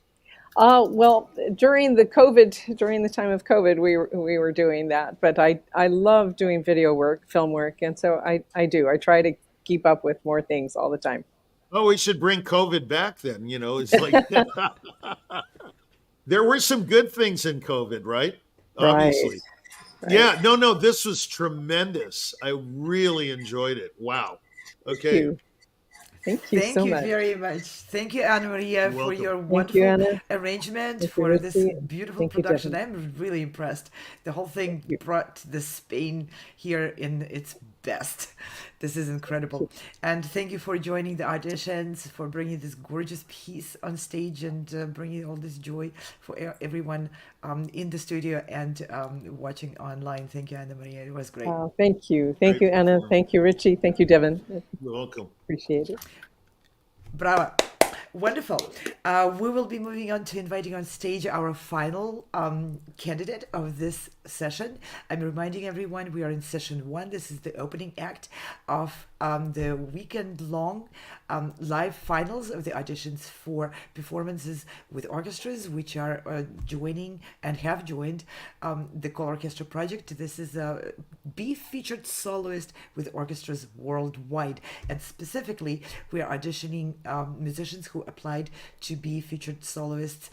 G: Well, during the time of COVID, we were doing that. But I love doing video work, film work, and so I do. I try to keep up with more things all the time.
E: Oh, we should bring COVID back then. It's like there were some good things in COVID, right? Obviously. Right. Yeah. No. This was tremendous. I really enjoyed it. Wow. Okay.
G: Thank you so
B: Thank you
G: much.
B: very much. Thank you, Anna Maria,
E: You're
B: for
E: welcome.
B: your
G: Thank you,
B: wonderful
G: Anna.
B: arrangement,
G: Thank you,
B: for this
G: Richie.
B: beautiful
G: Thank you,
B: production.
G: Devin.
B: I'm really impressed. The whole thing
G: you.
B: brought the Spain here in its best. This is incredible. And thank you for joining the auditions, for bringing this gorgeous piece on stage, and bringing all this joy for everyone in the studio and watching online. Thank you, Anna Maria. It was great.
G: Thank you. Thank
E: Great
G: you, Anna.
E: performance.
G: Thank you, Richie. Thank you, Devin.
E: You're welcome.
G: Appreciate it.
B: Brava. Wonderful. We will be moving on to inviting on stage our final candidate of this session. I'm reminding everyone we are in session 1. This is the opening act of the weekend-long live finals of the auditions for performances with orchestras, which are joining and have joined the colORCHESTRA project. This is a Be Featured Soloist with Orchestras Worldwide. And specifically, we are auditioning musicians who applied to be featured soloists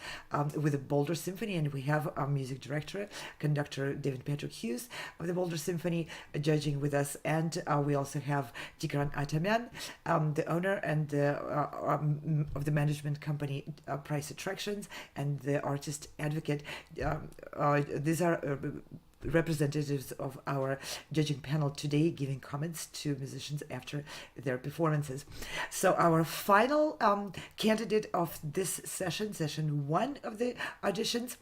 B: with the Boulder Symphony. And we have our music director, conductor David Patrick Hughes of the Boulder Symphony judging with us. And we also have Dickran Atamian, the owner and of the management company Price Attractions, and the artist advocate. These are representatives of our judging panel today, giving comments to musicians after their performances. So our final candidate of this session, session 1 of the auditions,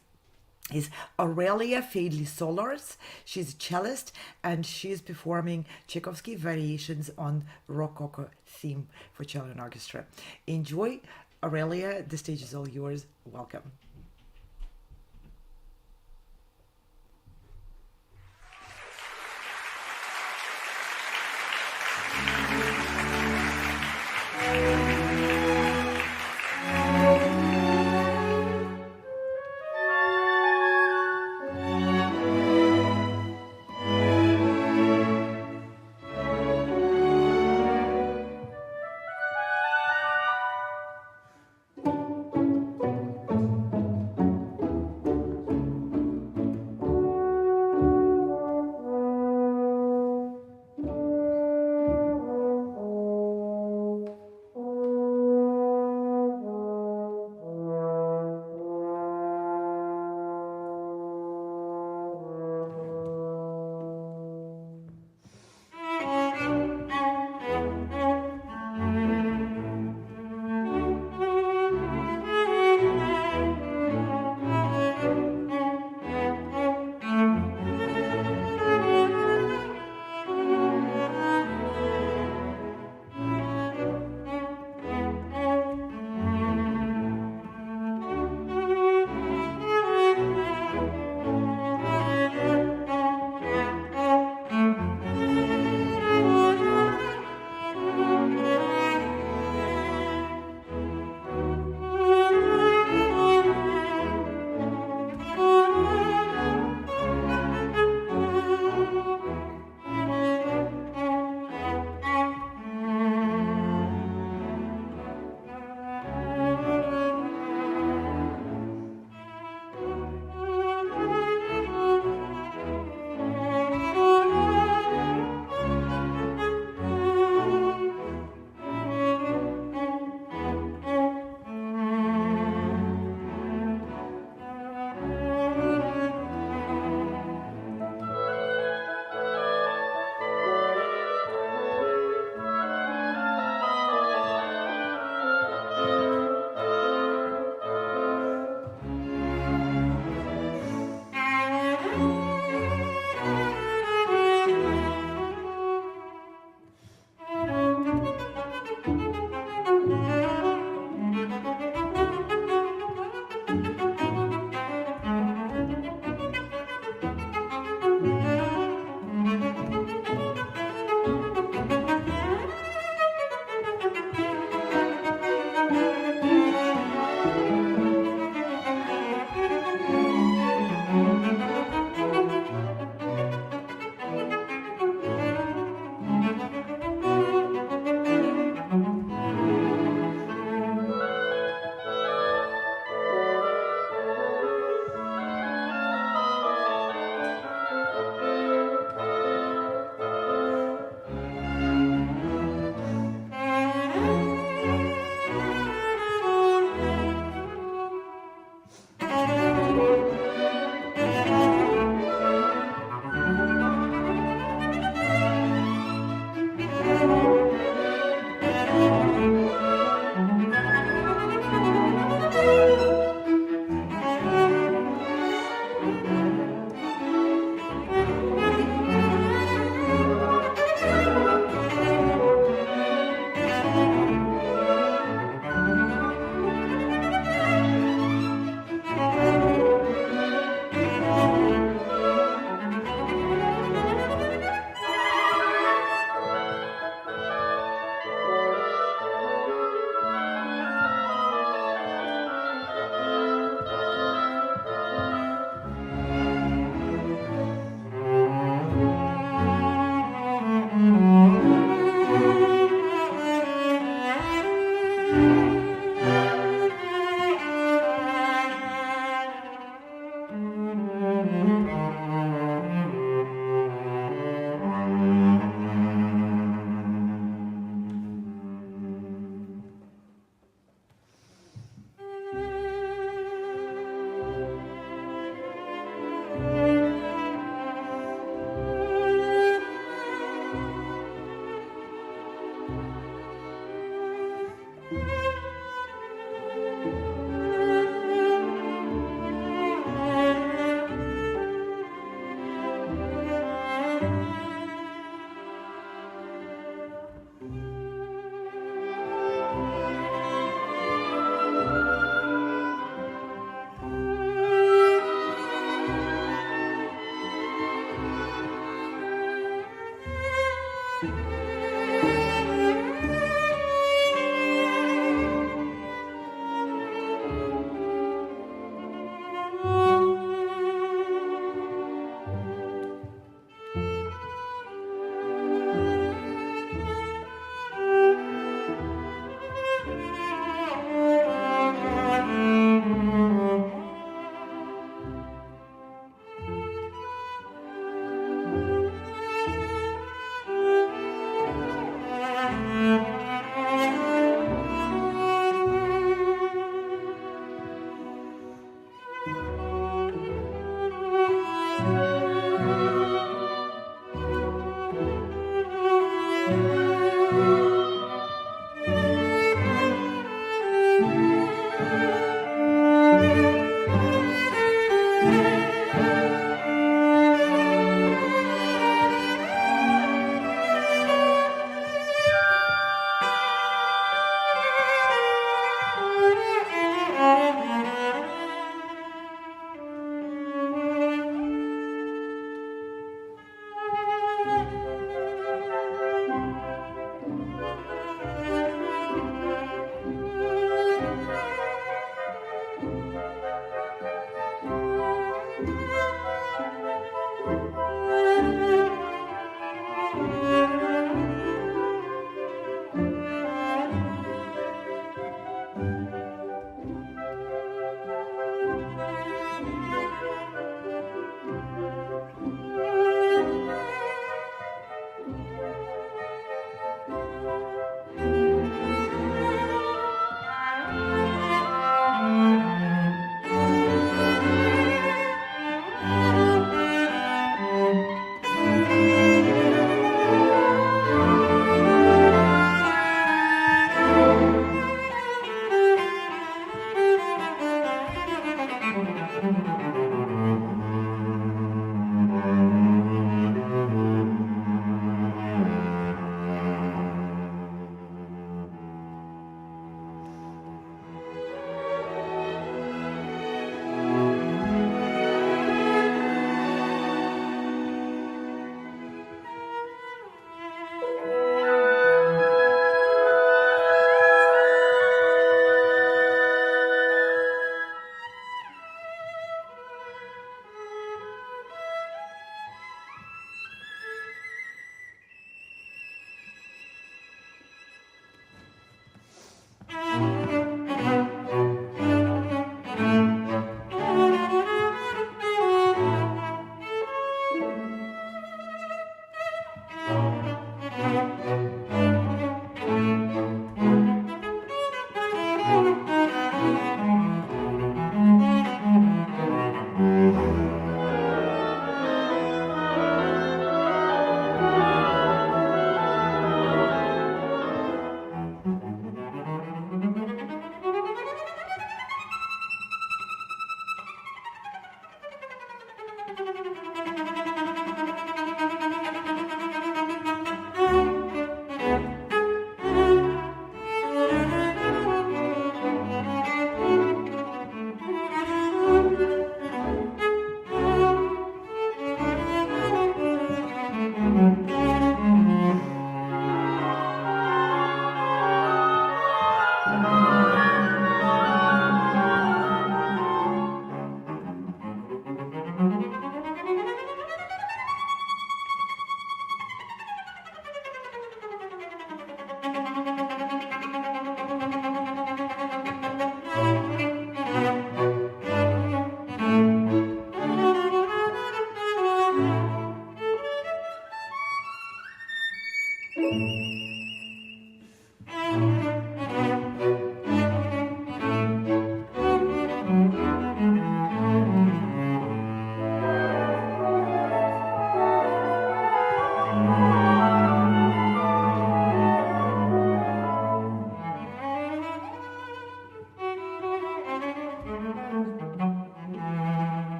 B: is Aurelia Feidley-Solars. She's a cellist, and she is performing Tchaikovsky variations on Rococo theme for cello and orchestra. Enjoy, Aurelia. The stage is all yours. Welcome.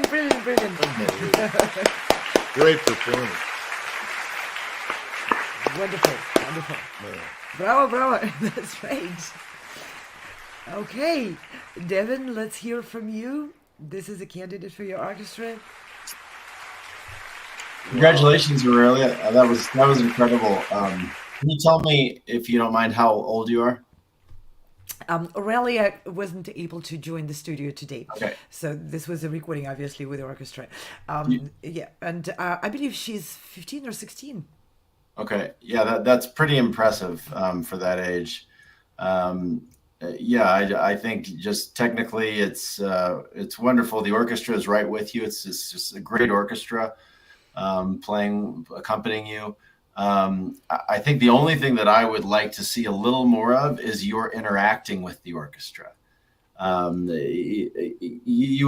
B: Brilliant.
E: Great performance.
B: Wonderful. Bravo. That's right. Okay, Devin, let's hear from you. This is a candidate for your orchestra.
F: Congratulations, Aurelia. That was incredible. Can you tell me, if you don't mind, how old you are?
B: Aurelia wasn't able to join the studio today.
F: Okay.
B: So this was a recording, obviously, with the orchestra. Yeah, and I believe she's 15 or 16.
F: Okay. Yeah, that's pretty impressive for that age. Yeah, I think just technically it's wonderful. The orchestra is right with you. It's just a great orchestra accompanying you. I think the only thing that I would like to see a little more of is your interacting with the orchestra. You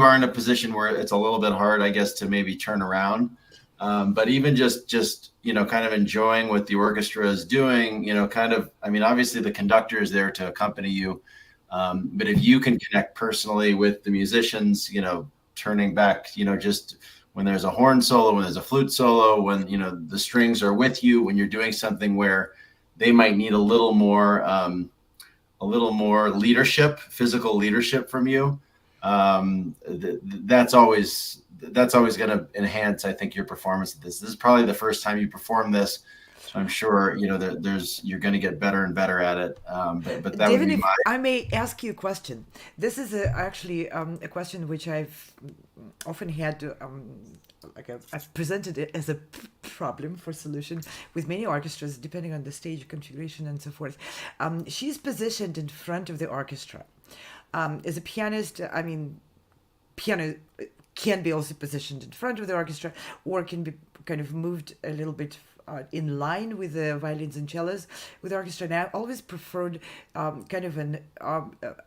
F: are in a position where it's a little bit hard, I guess, to maybe turn around. But even just kind of enjoying what the orchestra is doing, I mean, obviously the conductor is there to accompany you. But if you can connect personally with the musicians, turning back, just when there's a horn solo, when there's a flute solo, when, the strings are with you, when you're doing something where they might need a little more leadership, physical leadership from you. That's always going to enhance, I think, your performance of this. This is probably the first time you perform this, so I'm sure you're going to get better and better at it. But that
B: David,
F: would be
B: if
F: my.
B: I may ask you a question. This is actually a question which I've often had. I've presented it as a problem for solution with many orchestras, depending on the stage configuration and so forth. She's positioned in front of the orchestra. As a pianist, I mean, piano can be also positioned in front of the orchestra, or can be kind of moved a little bit in line with the violins and cellos with the orchestra. And I always preferred kind of a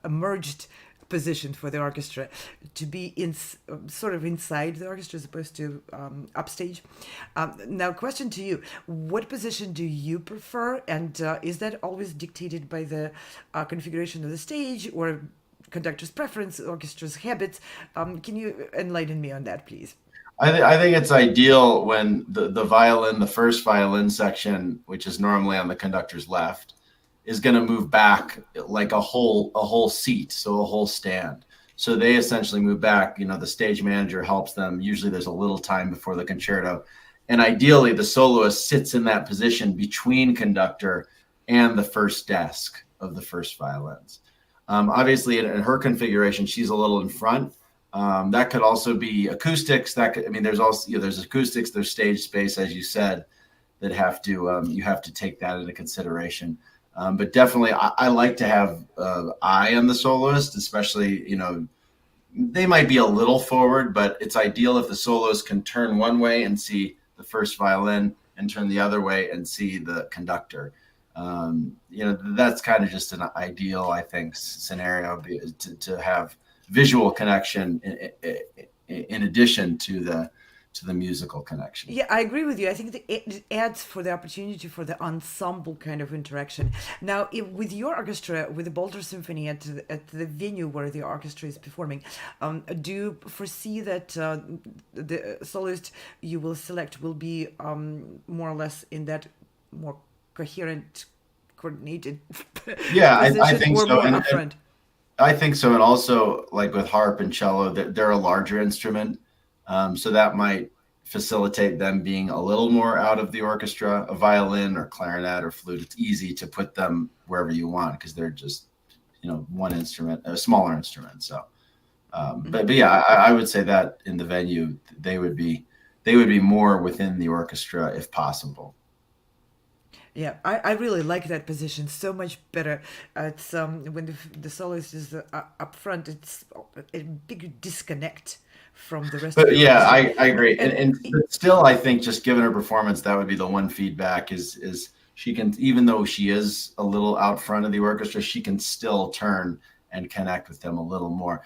B: merged position for the orchestra, to be sort of inside the orchestra as opposed to upstage. Now, question to you: what position do you prefer, and is that always dictated by the configuration of the stage, or conductor's preference, orchestra's habits? Can you enlighten me on that, please?
F: I think it's ideal when the first violin section, which is normally on the conductor's left, is going to move back like a whole seat, so a whole stand. So they essentially move back. The stage manager helps them. Usually there's a little time before the concerto. And ideally, the soloist sits in that position between conductor and the first desk of the first violins. Obviously, in her configuration, she's a little in front. That could also be acoustics. There's also, there's acoustics, there's stage space, as you said, that you have to take that into consideration. But definitely, I like to have eye on the soloist, especially, they might be a little forward, but it's ideal if the soloist can turn one way and see the first violin and turn the other way and see the conductor. That's kind of just an ideal, I think, scenario to have visual connection in addition to the musical connection.
B: Yeah, I agree with you. I think it adds for the opportunity for the ensemble kind of interaction. Now, with your orchestra, with the Boulder Symphony at the venue where the orchestra is performing, do you foresee that the soloist you will select will be more or less in that more coherent, coordinated
F: yeah,
B: position,
F: I think
B: or
F: so.
B: more
F: And
B: upfront?
F: I think so. And also, like with harp and cello, they're a larger instrument. So that might facilitate them being a little more out of the orchestra. A violin or clarinet or flute, it's easy to put them wherever you want because they're just, one instrument, a smaller instrument. So, but yeah, I would say that in the venue, they would be more within the orchestra if possible.
B: Yeah, I really like that position so much better. It's when the soloist is up front, it's a big disconnect from the rest of
F: But
B: the
F: yeah,
B: orchestra.
F: I agree. And still, I think just given her performance, that would be the one feedback is she can, even though she is a little out front of the orchestra, she can still turn and connect with them a little more.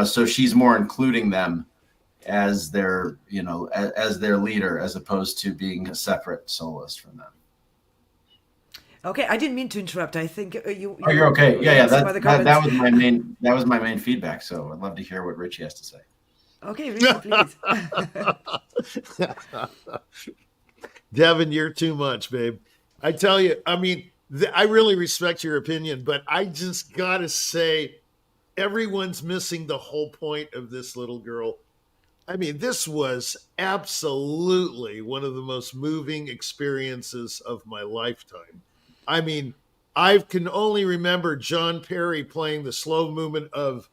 F: So she's more including them as their, as their leader, as opposed to being a separate soloist from them.
B: Okay, I didn't mean to interrupt. I think you.
F: Oh, you're okay. Yeah.
B: some other
F: That
B: comments.
F: was my main feedback. So I'd love to hear what Richie has to say.
B: Okay, really, please.
E: Devin, you're too much, babe. I tell you, I mean, I really respect your opinion, but I just gotta say, everyone's missing the whole point of this little girl. I mean, this was absolutely one of the most moving experiences of my lifetime. I mean, I can only remember John Perry playing the slow movement of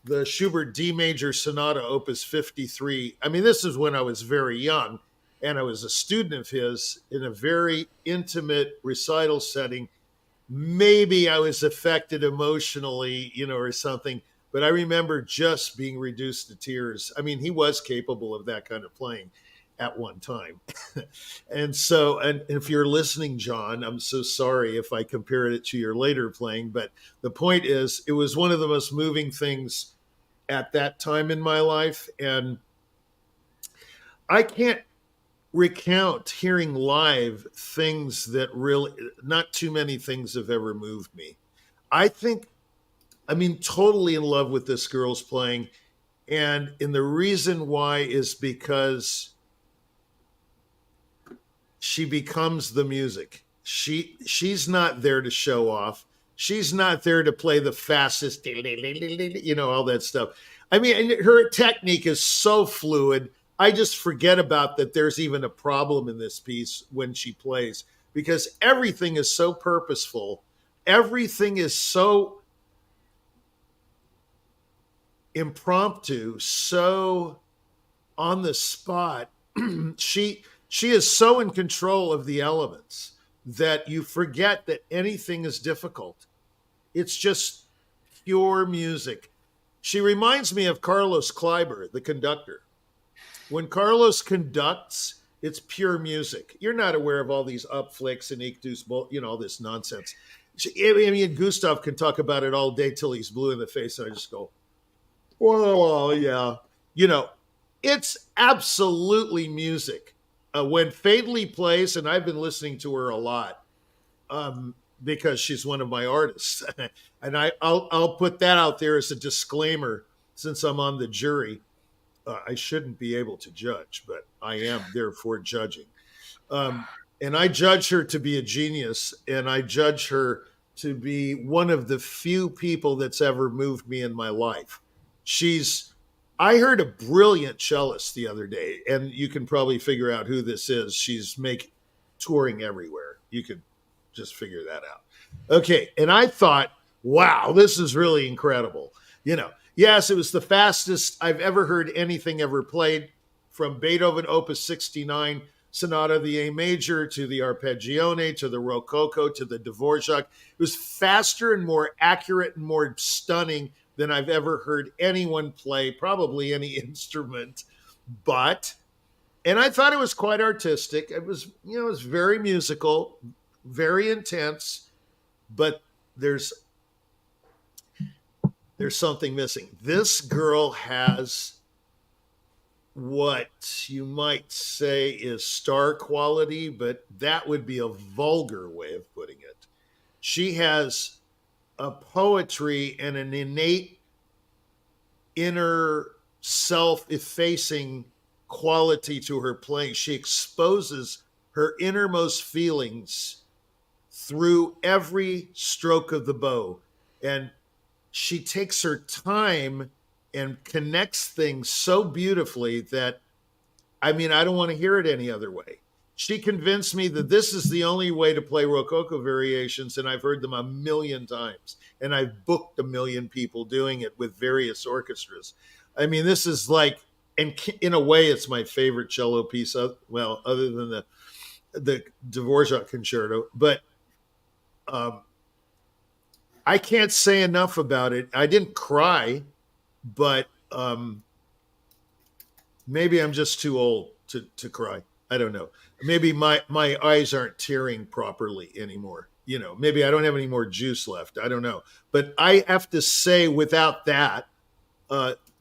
E: the Schubert D major sonata, opus 53. I mean, this is when I was very young and I was a student of his in a very intimate recital setting. Maybe I was affected emotionally, or something, but I remember just being reduced to tears. I mean, he was capable of that kind of playing at one time. And so, and if you're listening, John, I'm so sorry if I compared it to your later playing, but the point is, it was one of the most moving things at that time in my life. And I can't recount hearing live things that really, not too many things have ever moved me. Totally in love with this girl's playing. And the reason why is because she becomes the music. She's not there to show off. She's not there to play the fastest, all that stuff. I mean, her technique is so fluid. I just forget about that there's even a problem in this piece when she plays, because everything is so purposeful. Everything is so impromptu, so on the spot. She is so in control of the elements that you forget that anything is difficult. It's just pure music. She reminds me of Carlos Kleiber, the conductor. When Carlos conducts, it's pure music. You're not aware of all these upflicks and iktus, all this nonsense. Gustav can talk about it all day till he's blue in the face, and I just go, well, yeah. It's absolutely music. When Fatally plays, and I've been listening to her a lot because she's one of my artists, and I'll put that out there as a disclaimer since I'm on the jury. I shouldn't be able to judge, but I am therefore judging. And I judge her to be a genius, and I judge her to be one of the few people that's ever moved me in my life. I heard a brilliant cellist the other day, and you can probably figure out who this is. She's touring everywhere. You could just figure that out. Okay, and I thought, wow, this is really incredible. Yes, it was the fastest I've ever heard anything ever played, from Beethoven Opus 69, Sonata of the A Major, to the Arpeggione, to the Rococo, to the Dvorak. It was faster and more accurate and more stunning than I've ever heard anyone play, probably any instrument. And I thought it was quite artistic. It was, it was very musical, very intense, but there's something missing. This girl has what you might say is star quality, but that would be a vulgar way of putting it. She has a poetry and an innate inner self-effacing quality to her playing. She exposes her innermost feelings through every stroke of the bow. And she takes her time and connects things so beautifully that, I don't want to hear it any other way. She convinced me that this is the only way to play Rococo variations, and I've heard them a million times, and I've booked a million people doing it with various orchestras. This is like, and in a way, it's my favorite cello piece, other than the Dvorak concerto, but I can't say enough about it. I didn't cry, but maybe I'm just too old to cry. I don't know. Maybe my eyes aren't tearing properly anymore. Maybe I don't have any more juice left. I don't know. But I have to say, without that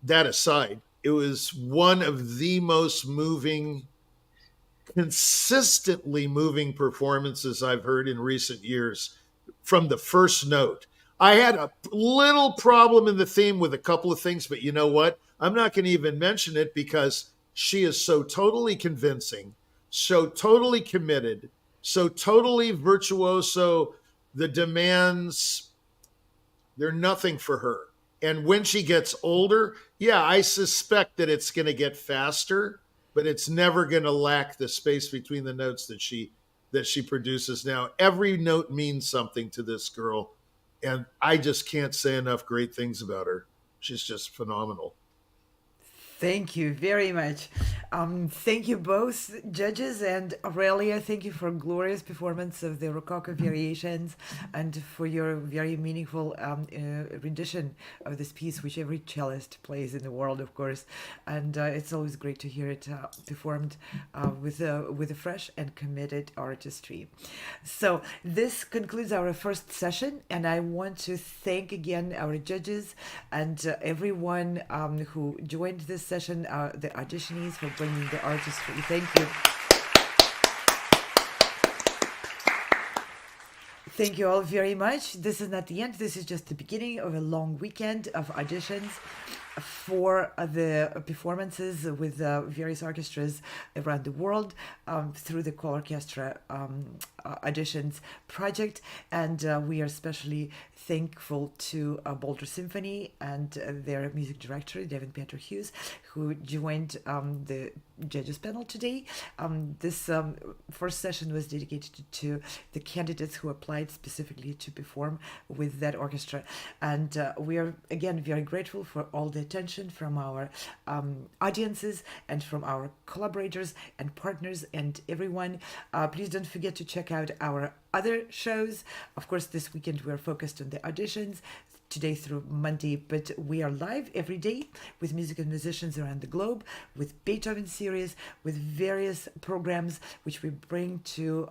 E: aside, it was one of the most moving, consistently moving performances I've heard in recent years from the first note. I had a little problem in the theme with a couple of things, but you know what? I'm not going to even mention it because she is so totally convincing, so totally committed, so totally virtuoso. The demands, they're nothing for her. And when she gets older, yeah, I suspect that it's going to get faster, but it's never going to lack the space between the notes that she produces now. Every note means something to this girl, and I just can't say enough great things about her. She's just phenomenal.
B: Thank you very much. Thank you both, judges, and Aurelia. Thank you for glorious performance of the Rococo Variations and for your very meaningful rendition of this piece, which every cellist plays in the world, of course. And it's always great to hear it performed with a fresh and committed artistry. So this concludes our first session, and I want to thank again our judges and everyone who joined this session, the auditionees, for bringing the artistry. Thank you. Thank you all very much. This is not the end. This is just the beginning of a long weekend of auditions for the performances with various orchestras around the world through the colORCHESTRA Auditions project. And we are especially thankful to Boulder Symphony and their music director, Devin Peter Hughes, who joined the judges panel today. This first session was dedicated to the candidates who applied specifically to perform with that orchestra. And we are, again, very grateful for all the attention from our audiences and from our collaborators and partners and everyone. Please don't forget to check out our other shows. Of course, this weekend we're focused on the auditions today through Monday, but we are live every day with music and musicians around the globe, with Beethoven series, with various programs which we bring to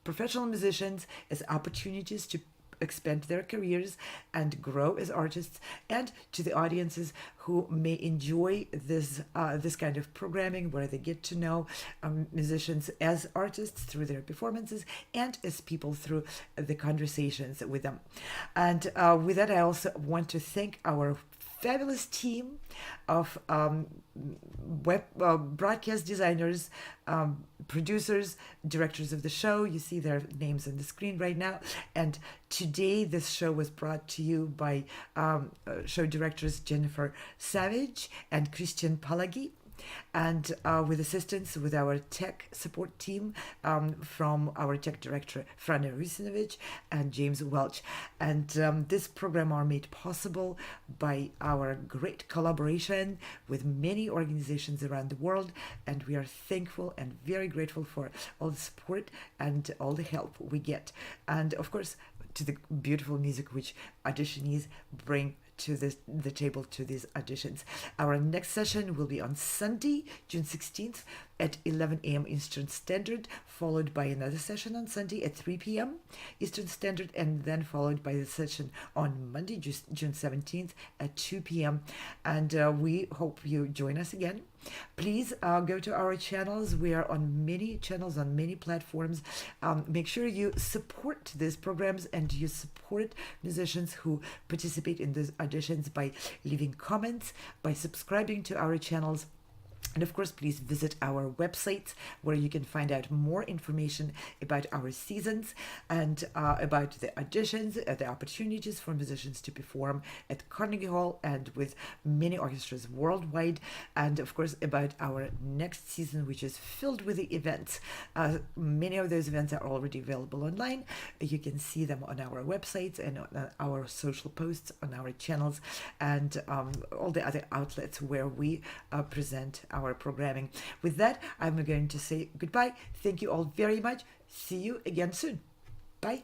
B: professional musicians as opportunities to expand their careers and grow as artists, and to the audiences who may enjoy this kind of programming where they get to know musicians as artists through their performances and as people through the conversations with them. And with that, I also want to thank our fabulous team of broadcast designers, producers, directors of the show. You see their names on the screen right now. And today this show was brought to you by show directors Jennifer Savage and Christian Palagi, and with assistance with our tech support team from our tech director Frane Rusinovic and James Welch. And this program are made possible by our great collaboration with many organizations around the world, and we are thankful and very grateful for all the support and all the help we get, and of course to the beautiful music which auditionees bring to the table to these auditions. Our next session will be on Sunday, June 16th at 11 a.m. Eastern Standard, followed by another session on Sunday at 3 p.m. Eastern Standard, and then followed by the session on Monday, June 17th at 2 p.m. And we hope you join us again. Please go to our channels. We are on many channels, on many platforms. Make sure you support these programs and you support musicians who participate in these auditions by leaving comments, by subscribing to our channels. And of course, please visit our website where you can find out more information about our seasons and about the auditions, the opportunities for musicians to perform at Carnegie Hall and with many orchestras worldwide. And of course, about our next season, which is filled with the events. Many of those events are already available online. You can see them on our websites and on our social posts on our channels and all the other outlets where we present our programming. With that, I'm going to say goodbye. Thank you all very much. See you again soon. Bye.